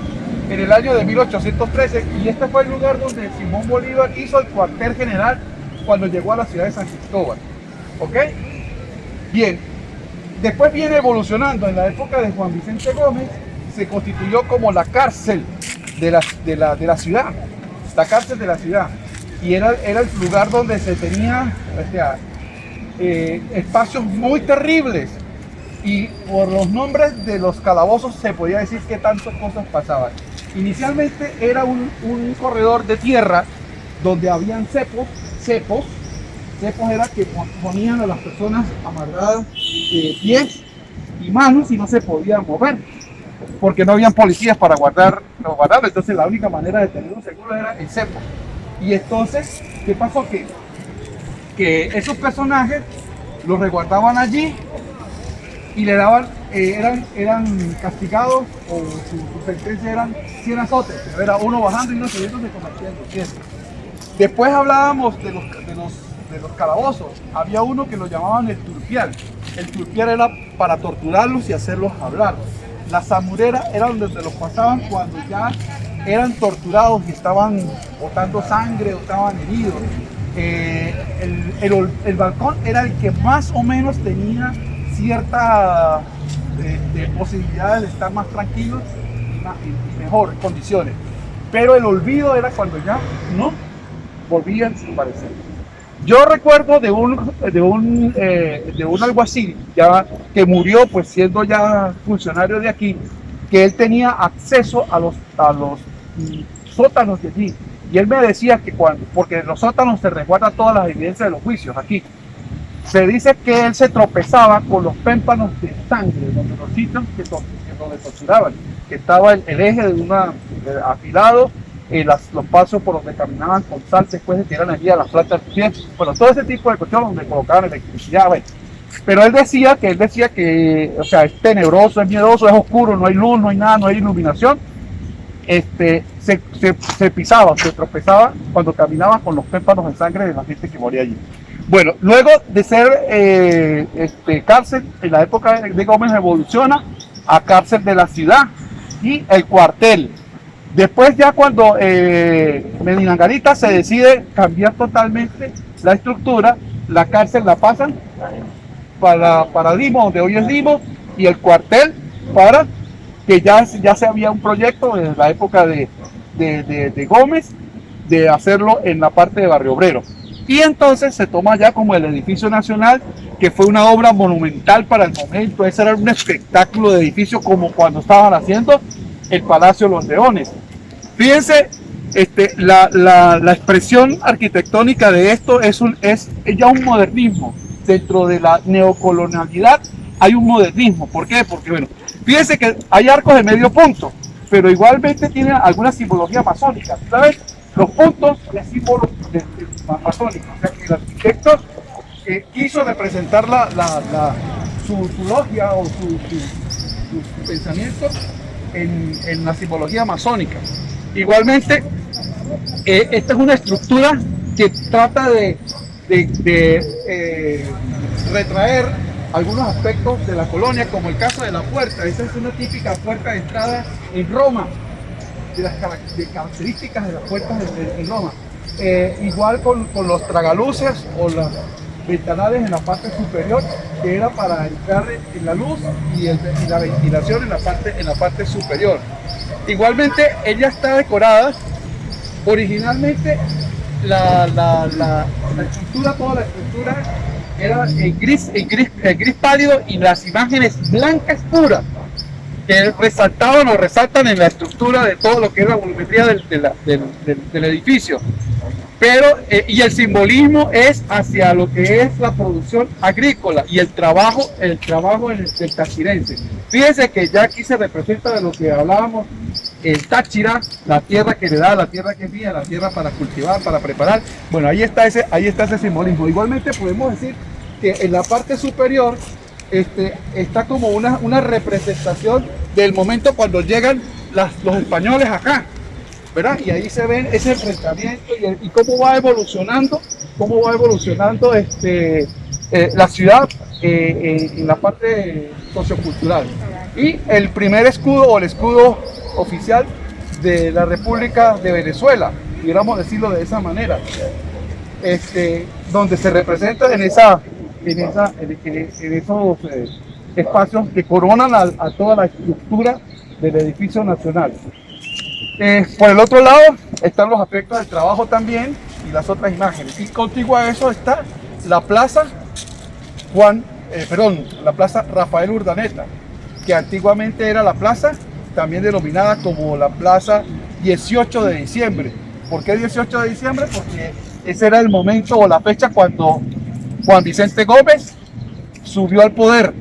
en el año de 1813, y este fue el lugar donde Simón Bolívar hizo el cuartel general cuando llegó a la ciudad de San Cristóbal, ¿ok? Bien. Después viene evolucionando en la época de Juan Vicente Gómez, se constituyó como la cárcel de la ciudad, la cárcel de la ciudad, y era el lugar donde se tenía espacios muy terribles, y por los nombres de los calabozos se podía decir que tantas cosas pasaban. Inicialmente era un corredor de tierra donde habían cepos era que ponían a las personas amarradas pies y manos y no se podían mover, porque no habían policías para guardarlo. Entonces la única manera de tenerlo seguro era el cepo. Y entonces, ¿qué pasó? Que esos personajes los resguardaban allí y le daban, eran castigados, o su sentencia eran 100 azotes, pero era uno bajando y uno subiendo, se convertían en 200. Después hablábamos de los calabozos. Había uno que lo llamaban el turpial. El turpial era para torturarlos y hacerlos hablar. La zamurera era donde se los pasaban cuando ya eran torturados y estaban botando sangre o estaban heridos. El balcón era el que más o menos tenía cierta posibilidades de estar más tranquilos y mejores condiciones. Pero el olvido era cuando ya no volvían a desaparecer. Yo recuerdo de un alguacil ya que murió, pues siendo ya funcionario de aquí, que él tenía acceso a los sótanos de allí, y él me decía que porque en los sótanos se resguardan todas las evidencias de los juicios aquí, se dice que él se tropezaba con los pémpanos de sangre, donde los sitios donde torturaban, que estaba el eje de afilado, los pasos por donde caminaban con sal después de tirar allí a las plantas de pie, bueno, todo ese tipo de cuestiones donde colocaban electricidad, bueno. Pero él decía que, o sea, es tenebroso, es miedoso, es oscuro, no hay luz, no hay nada, no hay iluminación. Se pisaba, se tropezaba cuando caminaba con los pémpanos de sangre de la gente que moría allí. Bueno, luego de ser cárcel, en la época de Gómez evoluciona a cárcel de la ciudad y el cuartel. Después ya cuando Medina Angarita se decide cambiar totalmente la estructura, la cárcel la pasan para Limo, donde hoy es Limo, y el cuartel para que ya se había un proyecto en la época de Gómez de hacerlo en la parte de Barrio Obrero. Y entonces se toma ya como el edificio nacional, que fue una obra monumental para el momento. Ese era un espectáculo de edificio como cuando estaban haciendo el Palacio de los Leones. Fíjense, la expresión arquitectónica de esto es ya un modernismo. Dentro de la neocolonialidad hay un modernismo. ¿Por qué? Porque, bueno, fíjense que hay arcos de medio punto, pero igualmente tienen alguna simbología masónica. ¿Sabes? Los puntos de símbolos masónicos. O sea que el arquitecto quiso representar su logia o su pensamiento en la simbología masónica. Igualmente, esta es una estructura que trata de retraer algunos aspectos de la colonia, como el caso de la puerta. Esa es una típica puerta de entrada en Roma, de las características de las puertas en Roma. Igual con los tragaluces o las ventanales en la parte superior, que era para entrar en la luz y la ventilación en la parte superior. Igualmente, ella está decorada. Originalmente la estructura, toda la estructura era en gris pálido, y las imágenes blancas puras que resaltaban o resaltan en la estructura de todo lo que es la volumetría del edificio. Pero, y el simbolismo es hacia lo que es la producción agrícola y el trabajo del tachirense. Fíjense que ya aquí se representa de lo que hablábamos, el Táchira, la tierra que le da, la tierra que es mía, la tierra para cultivar, para preparar. Bueno, ahí está ese simbolismo. Igualmente podemos decir que en la parte superior está como una representación del momento cuando llegan los españoles acá, ¿verdad? Y ahí se ven ese enfrentamiento y cómo va evolucionando la ciudad en la parte sociocultural. Y el primer escudo, o el escudo oficial de la República de Venezuela, pudiéramos decirlo de esa manera, donde se representa en esos espacios que coronan a toda la estructura del edificio nacional. Por el otro lado están los aspectos del trabajo también y las otras imágenes. Y contigo a eso está la plaza la plaza Rafael Urdaneta, que antiguamente era la plaza también denominada como la plaza 18 de diciembre. ¿Por qué 18 de diciembre? Porque ese era el momento o la fecha cuando Juan Vicente Gómez subió al poder,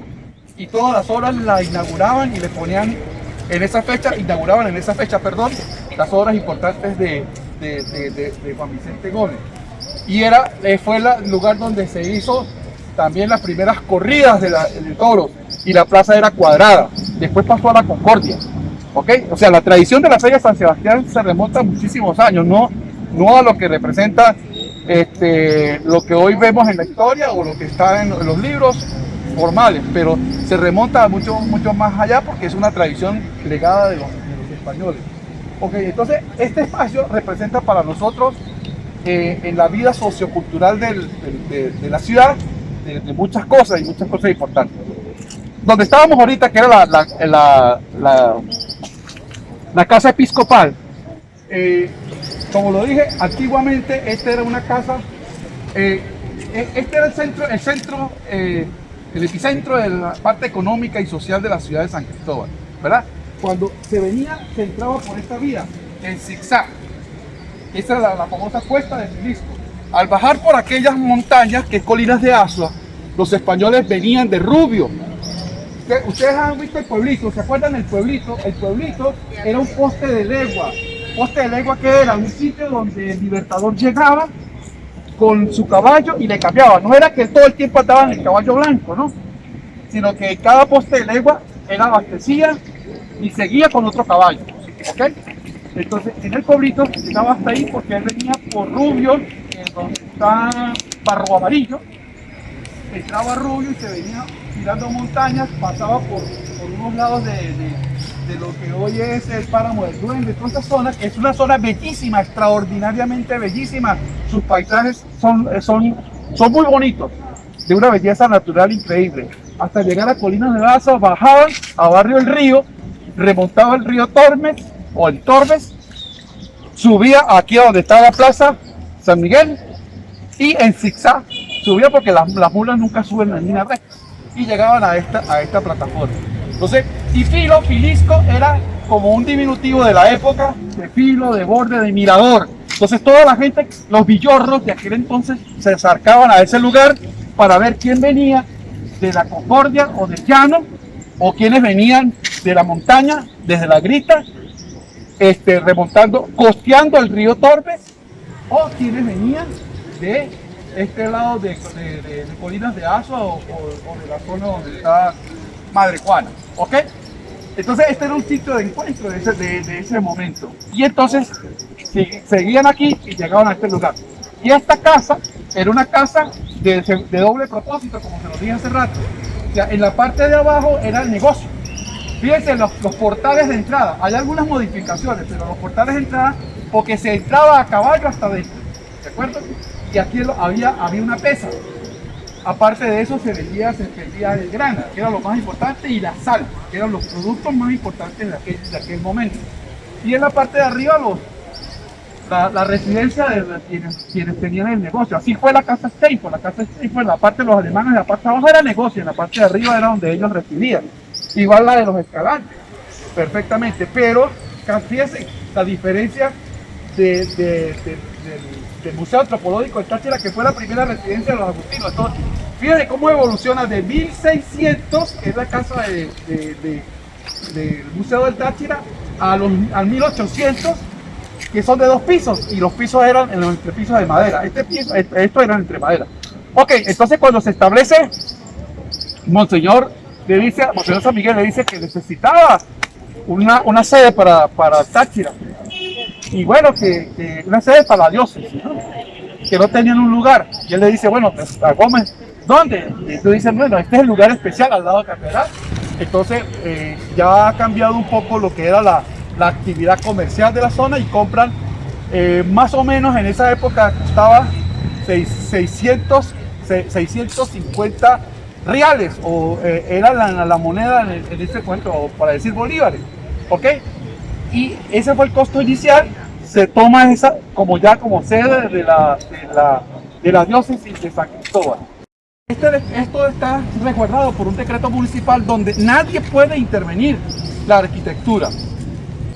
y todas las obras la inauguraban y le ponían inauguraban en esa fecha, las obras importantes de Juan Vicente Gómez. Y fue el lugar donde se hizo también las primeras corridas de toros, y la plaza era cuadrada. Después pasó a la Concordia. ¿Okay? O sea, la tradición de la Feria de San Sebastián se remonta a muchísimos años, no a lo que representa lo que hoy vemos en la historia o lo que está en los libros formales, pero se remonta a mucho más allá, porque es una tradición legada de los españoles. Okay, entonces este espacio representa para nosotros en la vida sociocultural de la ciudad de muchas cosas, y muchas cosas importantes. Donde estábamos ahorita, que era la casa episcopal, como lo dije, antiguamente esta era una casa, este era el epicentro de la parte económica y social de la ciudad de San Cristóbal, ¿verdad? Cuando se entraba por esta vía en zigzag. Esta era la famosa cuesta de Filisco. Al bajar por aquellas montañas, que es Colinas de Azua, los españoles venían de Rubio. Ustedes han visto el pueblito, ¿se acuerdan del pueblito? El pueblito era un poste de legua. Poste de legua, que era un sitio donde el libertador llegaba con su caballo y le cambiaba. No era que todo el tiempo andaba en el caballo blanco, ¿no? Sino que cada poste de legua era abastecida y seguía con otro caballo, ¿ok? Entonces, en el pueblito llegaba hasta ahí porque él venía por Rubio, donde está Barro Amarillo. Entraba Rubio y se venía tirando montañas, pasaba por unos lados de lo que hoy es el Páramo del Duende, toda esta zona, que es una zona bellísima, extraordinariamente bellísima. Sus paisajes son muy bonitos, de una belleza natural increíble. Hasta llegar a Colinas de Azua, bajaban a Barrio El Río, remontaba el río Tormes, o el Torbes, subía aquí a donde está la plaza San Miguel, y en zigzag subía, porque las mulas nunca suben en línea recta, y llegaban a esta plataforma. Entonces, y Filisco era como un diminutivo de la época, de filo, de borde, de mirador. Entonces toda la gente, los villorros de aquel entonces, se acercaban a ese lugar para ver quién venía de la Concordia o del llano, o quienes venían de la montaña, desde la Grita, remontando, costeando el río Torbes, o quienes venían de este lado de Colinas de Azua o de la zona donde está Madre Juana, ¿ok? Entonces este era un sitio de encuentro de ese momento. Y entonces seguían aquí y llegaban a este lugar. Y esta casa era una casa de doble propósito, como se lo dije hace rato. O sea, en la parte de abajo era el negocio. Fíjense los portales de entrada. Hay algunas modificaciones, pero los portales de entrada, porque se entraba a caballo hasta adentro. ¿De acuerdo? Y aquí había una pesa. Aparte de eso se vendía el grana, que era lo más importante, y la sal, que eran los productos más importantes de aquel momento. Y en la parte de arriba la residencia de quienes tenían el negocio. Así fue la casa Steinfurt. La casa Steinfurt, la parte de los alemanes, la parte de abajo era negocio, en la parte de arriba era donde ellos residían. Igual la de los Escalante, perfectamente. Pero fíjense la diferencia del Museo Antropológico de Táchira, que fue la primera residencia de los agustinos. Entonces, fíjense cómo evoluciona de 1600, que es la casa del Museo del Táchira, al 1800, que son de 2 pisos, y los pisos eran en los entrepisos de madera. Esto era entre madera. Ok, entonces cuando se establece, Monseñor San Miguel le dice que necesitaba una sede para Táchira. Y bueno, que una sede para la diócesis, ¿no? Que no tenían un lugar. Y él le dice, bueno, pues, a Gómez, ¿dónde? Y tú dices, bueno, este es el lugar especial al lado de Catedral. Entonces ya ha cambiado un poco lo que era la actividad comercial de la zona, y compran más o menos en esa época costaba 650 reales, o era la moneda en ese cuento, para decir bolívares, ¿ok? Y ese fue el costo inicial. Se toma esa como sede de la diócesis de San Cristóbal. Esto está resguardado por un decreto municipal donde nadie puede intervenir la arquitectura.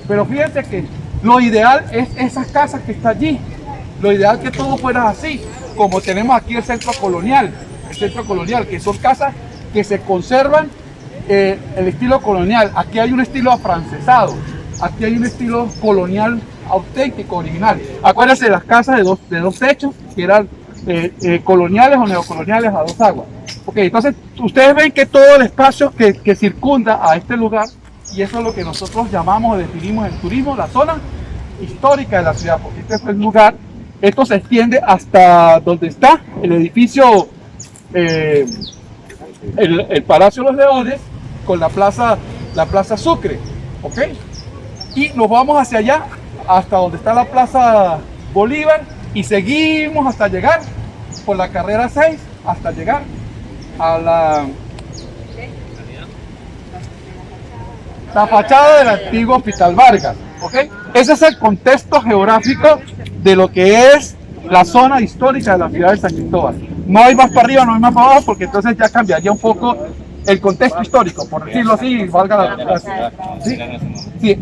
Pero fíjense que lo ideal es esas casas que están allí. Lo ideal que todo fuera así, como tenemos aquí el centro colonial, que son casas que se conservan el estilo colonial. Aquí hay un estilo afrancesado, aquí hay un estilo colonial auténtico, original. Acuérdense de las casas de dos techos, que eran coloniales o neocoloniales a 2 aguas. Ok, entonces ustedes ven que todo el espacio que circunda a este lugar, y eso es lo que nosotros llamamos o definimos en turismo, la zona histórica de la ciudad, porque este es el lugar. Esto se extiende hasta donde está el edificio, el Palacio de los Leones, con la Plaza Sucre, ¿ok? Y nos vamos hacia allá, hasta donde está la Plaza Bolívar, y seguimos hasta llegar por la carrera 6, hasta llegar a la fachada del antiguo Hospital Vargas, ¿ok? Ese es el contexto geográfico de lo que es la zona histórica de la ciudad de San Cristóbal. No hay más para arriba, no hay más para abajo, porque entonces ya cambiaría un poco el contexto histórico, por decirlo así, valga la ¿sí? Sí,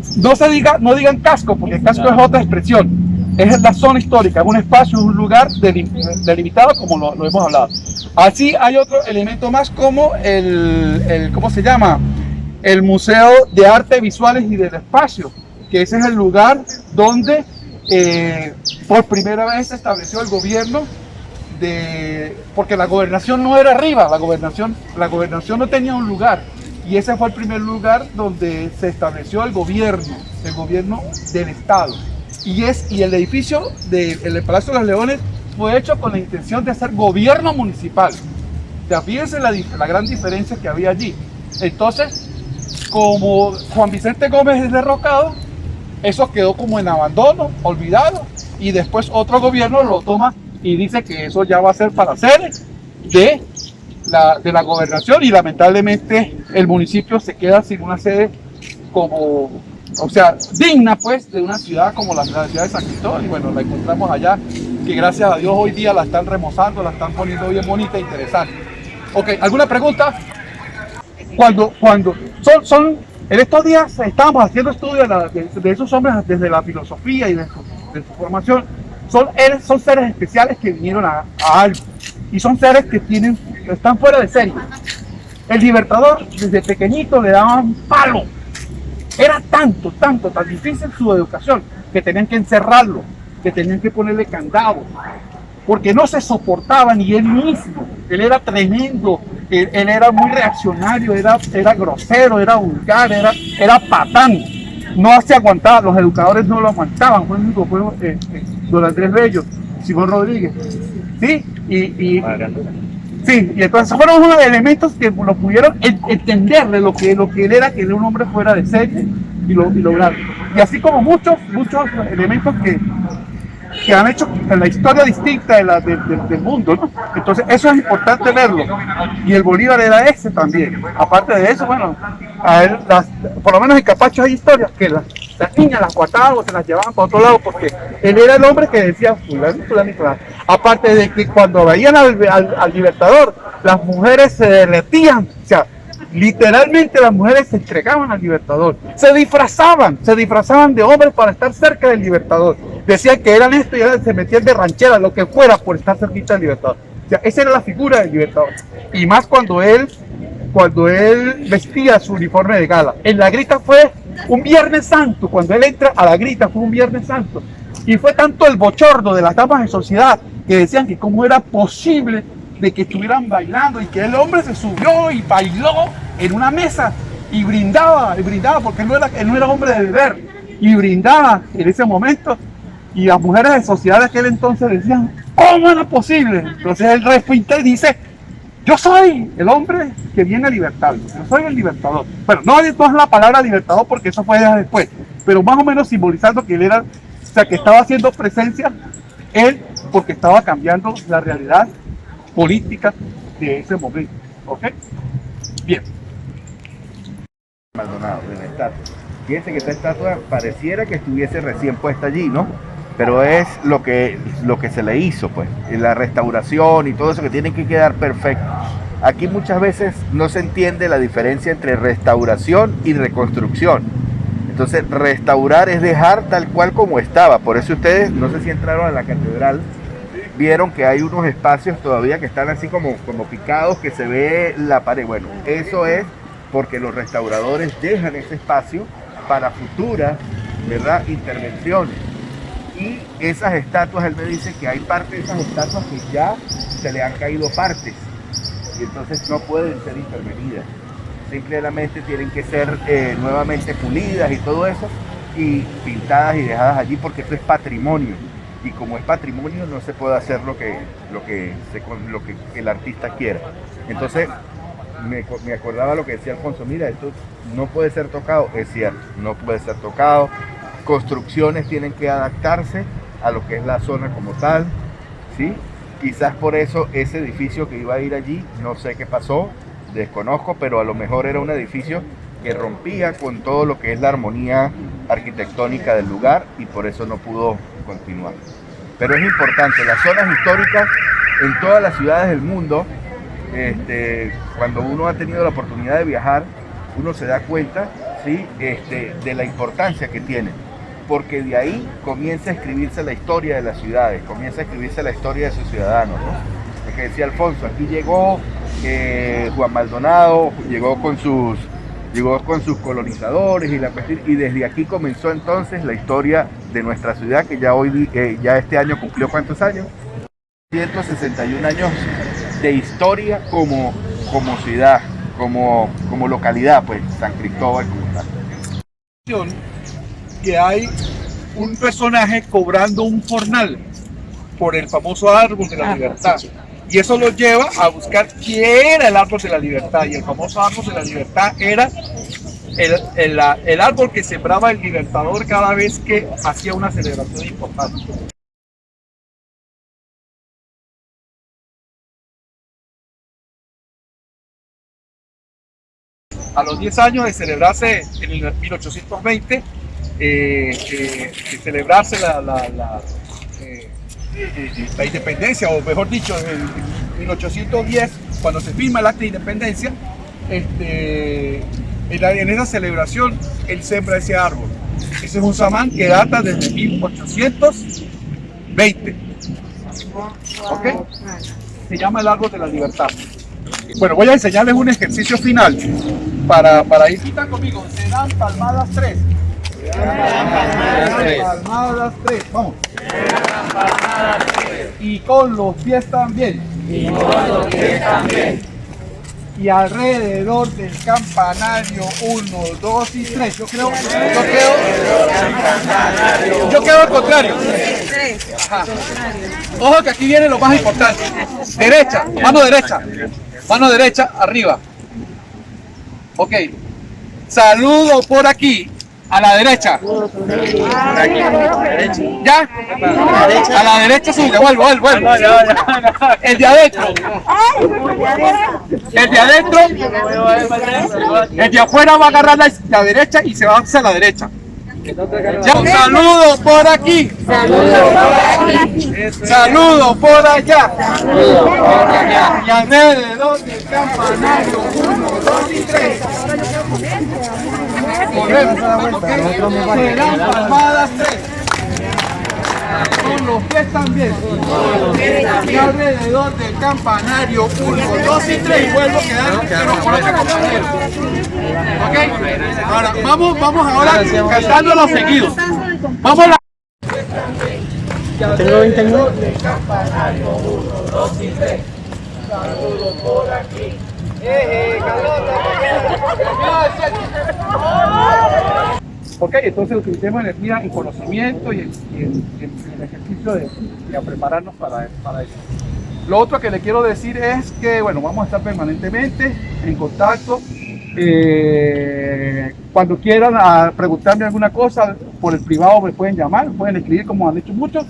no digan casco, porque casco es otra expresión. Es la zona histórica, es un espacio, es un lugar delimitado, como lo hemos hablado. Así hay otro elemento más, como ¿cómo se llama? El Museo de Arte Visuales y del Espacio, que ese es el lugar donde por primera vez se estableció el gobierno, porque la gobernación no era arriba, la gobernación no tenía un lugar, y ese fue el primer lugar donde se estableció el gobierno del Estado. Y el edificio del Palacio de los Leones fue hecho con la intención de hacer gobierno municipal. O sea, fíjense la gran diferencia que había allí. Entonces, como Juan Vicente Gómez es derrocado, eso quedó como en abandono, olvidado, y después otro gobierno lo toma y dice que eso ya va a ser para sede de la gobernación, y lamentablemente el municipio se queda sin una sede digna pues de una ciudad como la ciudad de San Cristóbal. Y bueno, la encontramos allá, que gracias a Dios hoy día la están remozando, la están poniendo bien bonita e interesante. Ok, ¿alguna pregunta? En estos días estábamos haciendo estudios de esos hombres desde la filosofía y de su formación. Son seres especiales que vinieron a algo, y son seres que están fuera de serie. El Libertador desde pequeñito le daban palo. Era tan difícil su educación, que tenían que encerrarlo, que tenían que ponerle candado, porque no se soportaba ni él mismo. Él era tremendo, él era muy reaccionario, era grosero, era vulgar, era patán. No se aguantaba, los educadores no lo aguantaban. Fue don Andrés Bello, Simón Rodríguez, ¿sí? Sí, y entonces fueron unos elementos que lo pudieron entender de lo que él era, que era un hombre fuera de serie y lograr. Y así como muchos elementos que han hecho la historia distinta del mundo, ¿no? Entonces eso es importante verlo. Y el Bolívar era ese también. Aparte de eso, bueno, a él, por lo menos en Capacho hay historias que las niñas las guardaban o se las llevaban para otro lado, porque él era el hombre que decía fulano, fulano y fulano. Aparte de que cuando veían al Libertador, las mujeres se derretían, o sea, literalmente las mujeres se entregaban al Libertador, se disfrazaban de hombres para estar cerca del Libertador. Decían que eran esto y se metían de ranchera, lo que fuera, por estar cerquita del Libertador. O sea, esa era la figura del Libertador. Y más cuando él vestía su uniforme de gala. En la Grita fue un Viernes Santo, cuando él entra a la Grita fue un Viernes Santo. Y fue tanto el bochorno de las damas de sociedad que decían que cómo era posible de que estuvieran bailando y que el hombre se subió y bailó en una mesa y brindaba porque él no era hombre de beber, y brindaba en ese momento, y las mujeres de sociedad de aquel entonces decían, ¿cómo era posible? Entonces él respinta y dice, yo soy el hombre que viene a libertarlo, yo soy el libertador. Bueno, no es la palabra libertador porque eso fue ya después, pero más o menos simbolizando que él era, o sea, que estaba haciendo presencia él porque estaba cambiando la realidad política de ese momento. ¿Ok? Bien. Maldonado, de la estatua. Fíjense que esta estatua pareciera que estuviese recién puesta allí, ¿no? Pero es lo que se le hizo, pues, la restauración y todo eso que tiene que quedar perfecto. Aquí muchas veces no se entiende la diferencia entre restauración y reconstrucción. Entonces, restaurar es dejar tal cual como estaba. Por eso ustedes, no sé si entraron a la catedral, vieron que hay unos espacios todavía que están así como picados, que se ve la pared. Bueno, eso es porque los restauradores dejan ese espacio para futuras, ¿verdad?, intervenciones. Y esas estatuas, él me dice que hay parte de esas estatuas que ya se le han caído partes y entonces no pueden ser intervenidas. Simplemente tienen que ser nuevamente pulidas y todo eso, y pintadas y dejadas allí porque esto es patrimonio. Y como es patrimonio no se puede hacer lo que el artista quiera. Entonces me acordaba lo que decía Alfonso, mira, esto no puede ser tocado. Es cierto, no puede ser tocado. Construcciones tienen que adaptarse a lo que es la zona como tal, ¿sí? Quizás por eso ese edificio que iba a ir allí, no sé qué pasó, desconozco, pero a lo mejor era un edificio que rompía con todo lo que es la armonía arquitectónica del lugar y por eso no pudo continuar. Pero es importante, las zonas históricas en todas las ciudades del mundo, cuando uno ha tenido la oportunidad de viajar, uno se da cuenta, ¿sí?, de la importancia que tienen, porque de ahí comienza a escribirse la historia de las ciudades, comienza a escribirse la historia de sus ciudadanos, ¿no? Es que decía Alfonso, aquí llegó Juan Maldonado, llegó con sus colonizadores y desde aquí comenzó entonces la historia de nuestra ciudad, que ya este año cumplió ¿cuántos años? 161 años de historia como ciudad, como localidad, pues San Cristóbal como tal. Que hay un personaje cobrando un jornal por el famoso árbol de la libertad. Y eso lo lleva a buscar quién era el árbol de la libertad. Y el famoso árbol de la libertad era el árbol que sembraba el Libertador cada vez que hacía una celebración importante. A los 10 años de celebrarse en el 1820, de celebrarse la independencia, o mejor dicho, en 1810, cuando se firma el acta de independencia, en esa celebración él sembra ese árbol. Ese es un samán que data desde 1820. ¿Ok? Se llama el árbol de la libertad. Bueno, voy a enseñarles un ejercicio final para ir. ¿Están conmigo? Se dan palmadas 3. Palmadas 3, vamos. Y con los pies también. Y alrededor del campanario 1, 2 y 3. Yo quedo al contrario. Ajá. Ojo que aquí viene lo más importante. Derecha, mano derecha, arriba. Ok. Saludo por aquí, a la derecha. ¿Ya? A la derecha suya, vuelvo. El de adentro. El de afuera va a agarrar la derecha y se va hacia la derecha. Ya, un saludo por aquí. Saludo por allá. Y alrededor del campanario. 1, 2 y 3. Corremos. Serán palmadas 3. Con los pies también. Y alrededor del campanario. 1, 2 y 3. Y vuelvo a quedar con ese compañero. ¿Ok? Ahora, vamos ahora cantándolo seguido. Vamos a Tengo 20 minutos. Saludos por aquí. Ok, entonces utilicemos energía en conocimiento y en el ejercicio de prepararnos para eso. Lo otro que le quiero decir es que, bueno, vamos a estar permanentemente en contacto. Cuando quieran preguntarme alguna cosa por el privado me pueden llamar, pueden escribir como han hecho muchos.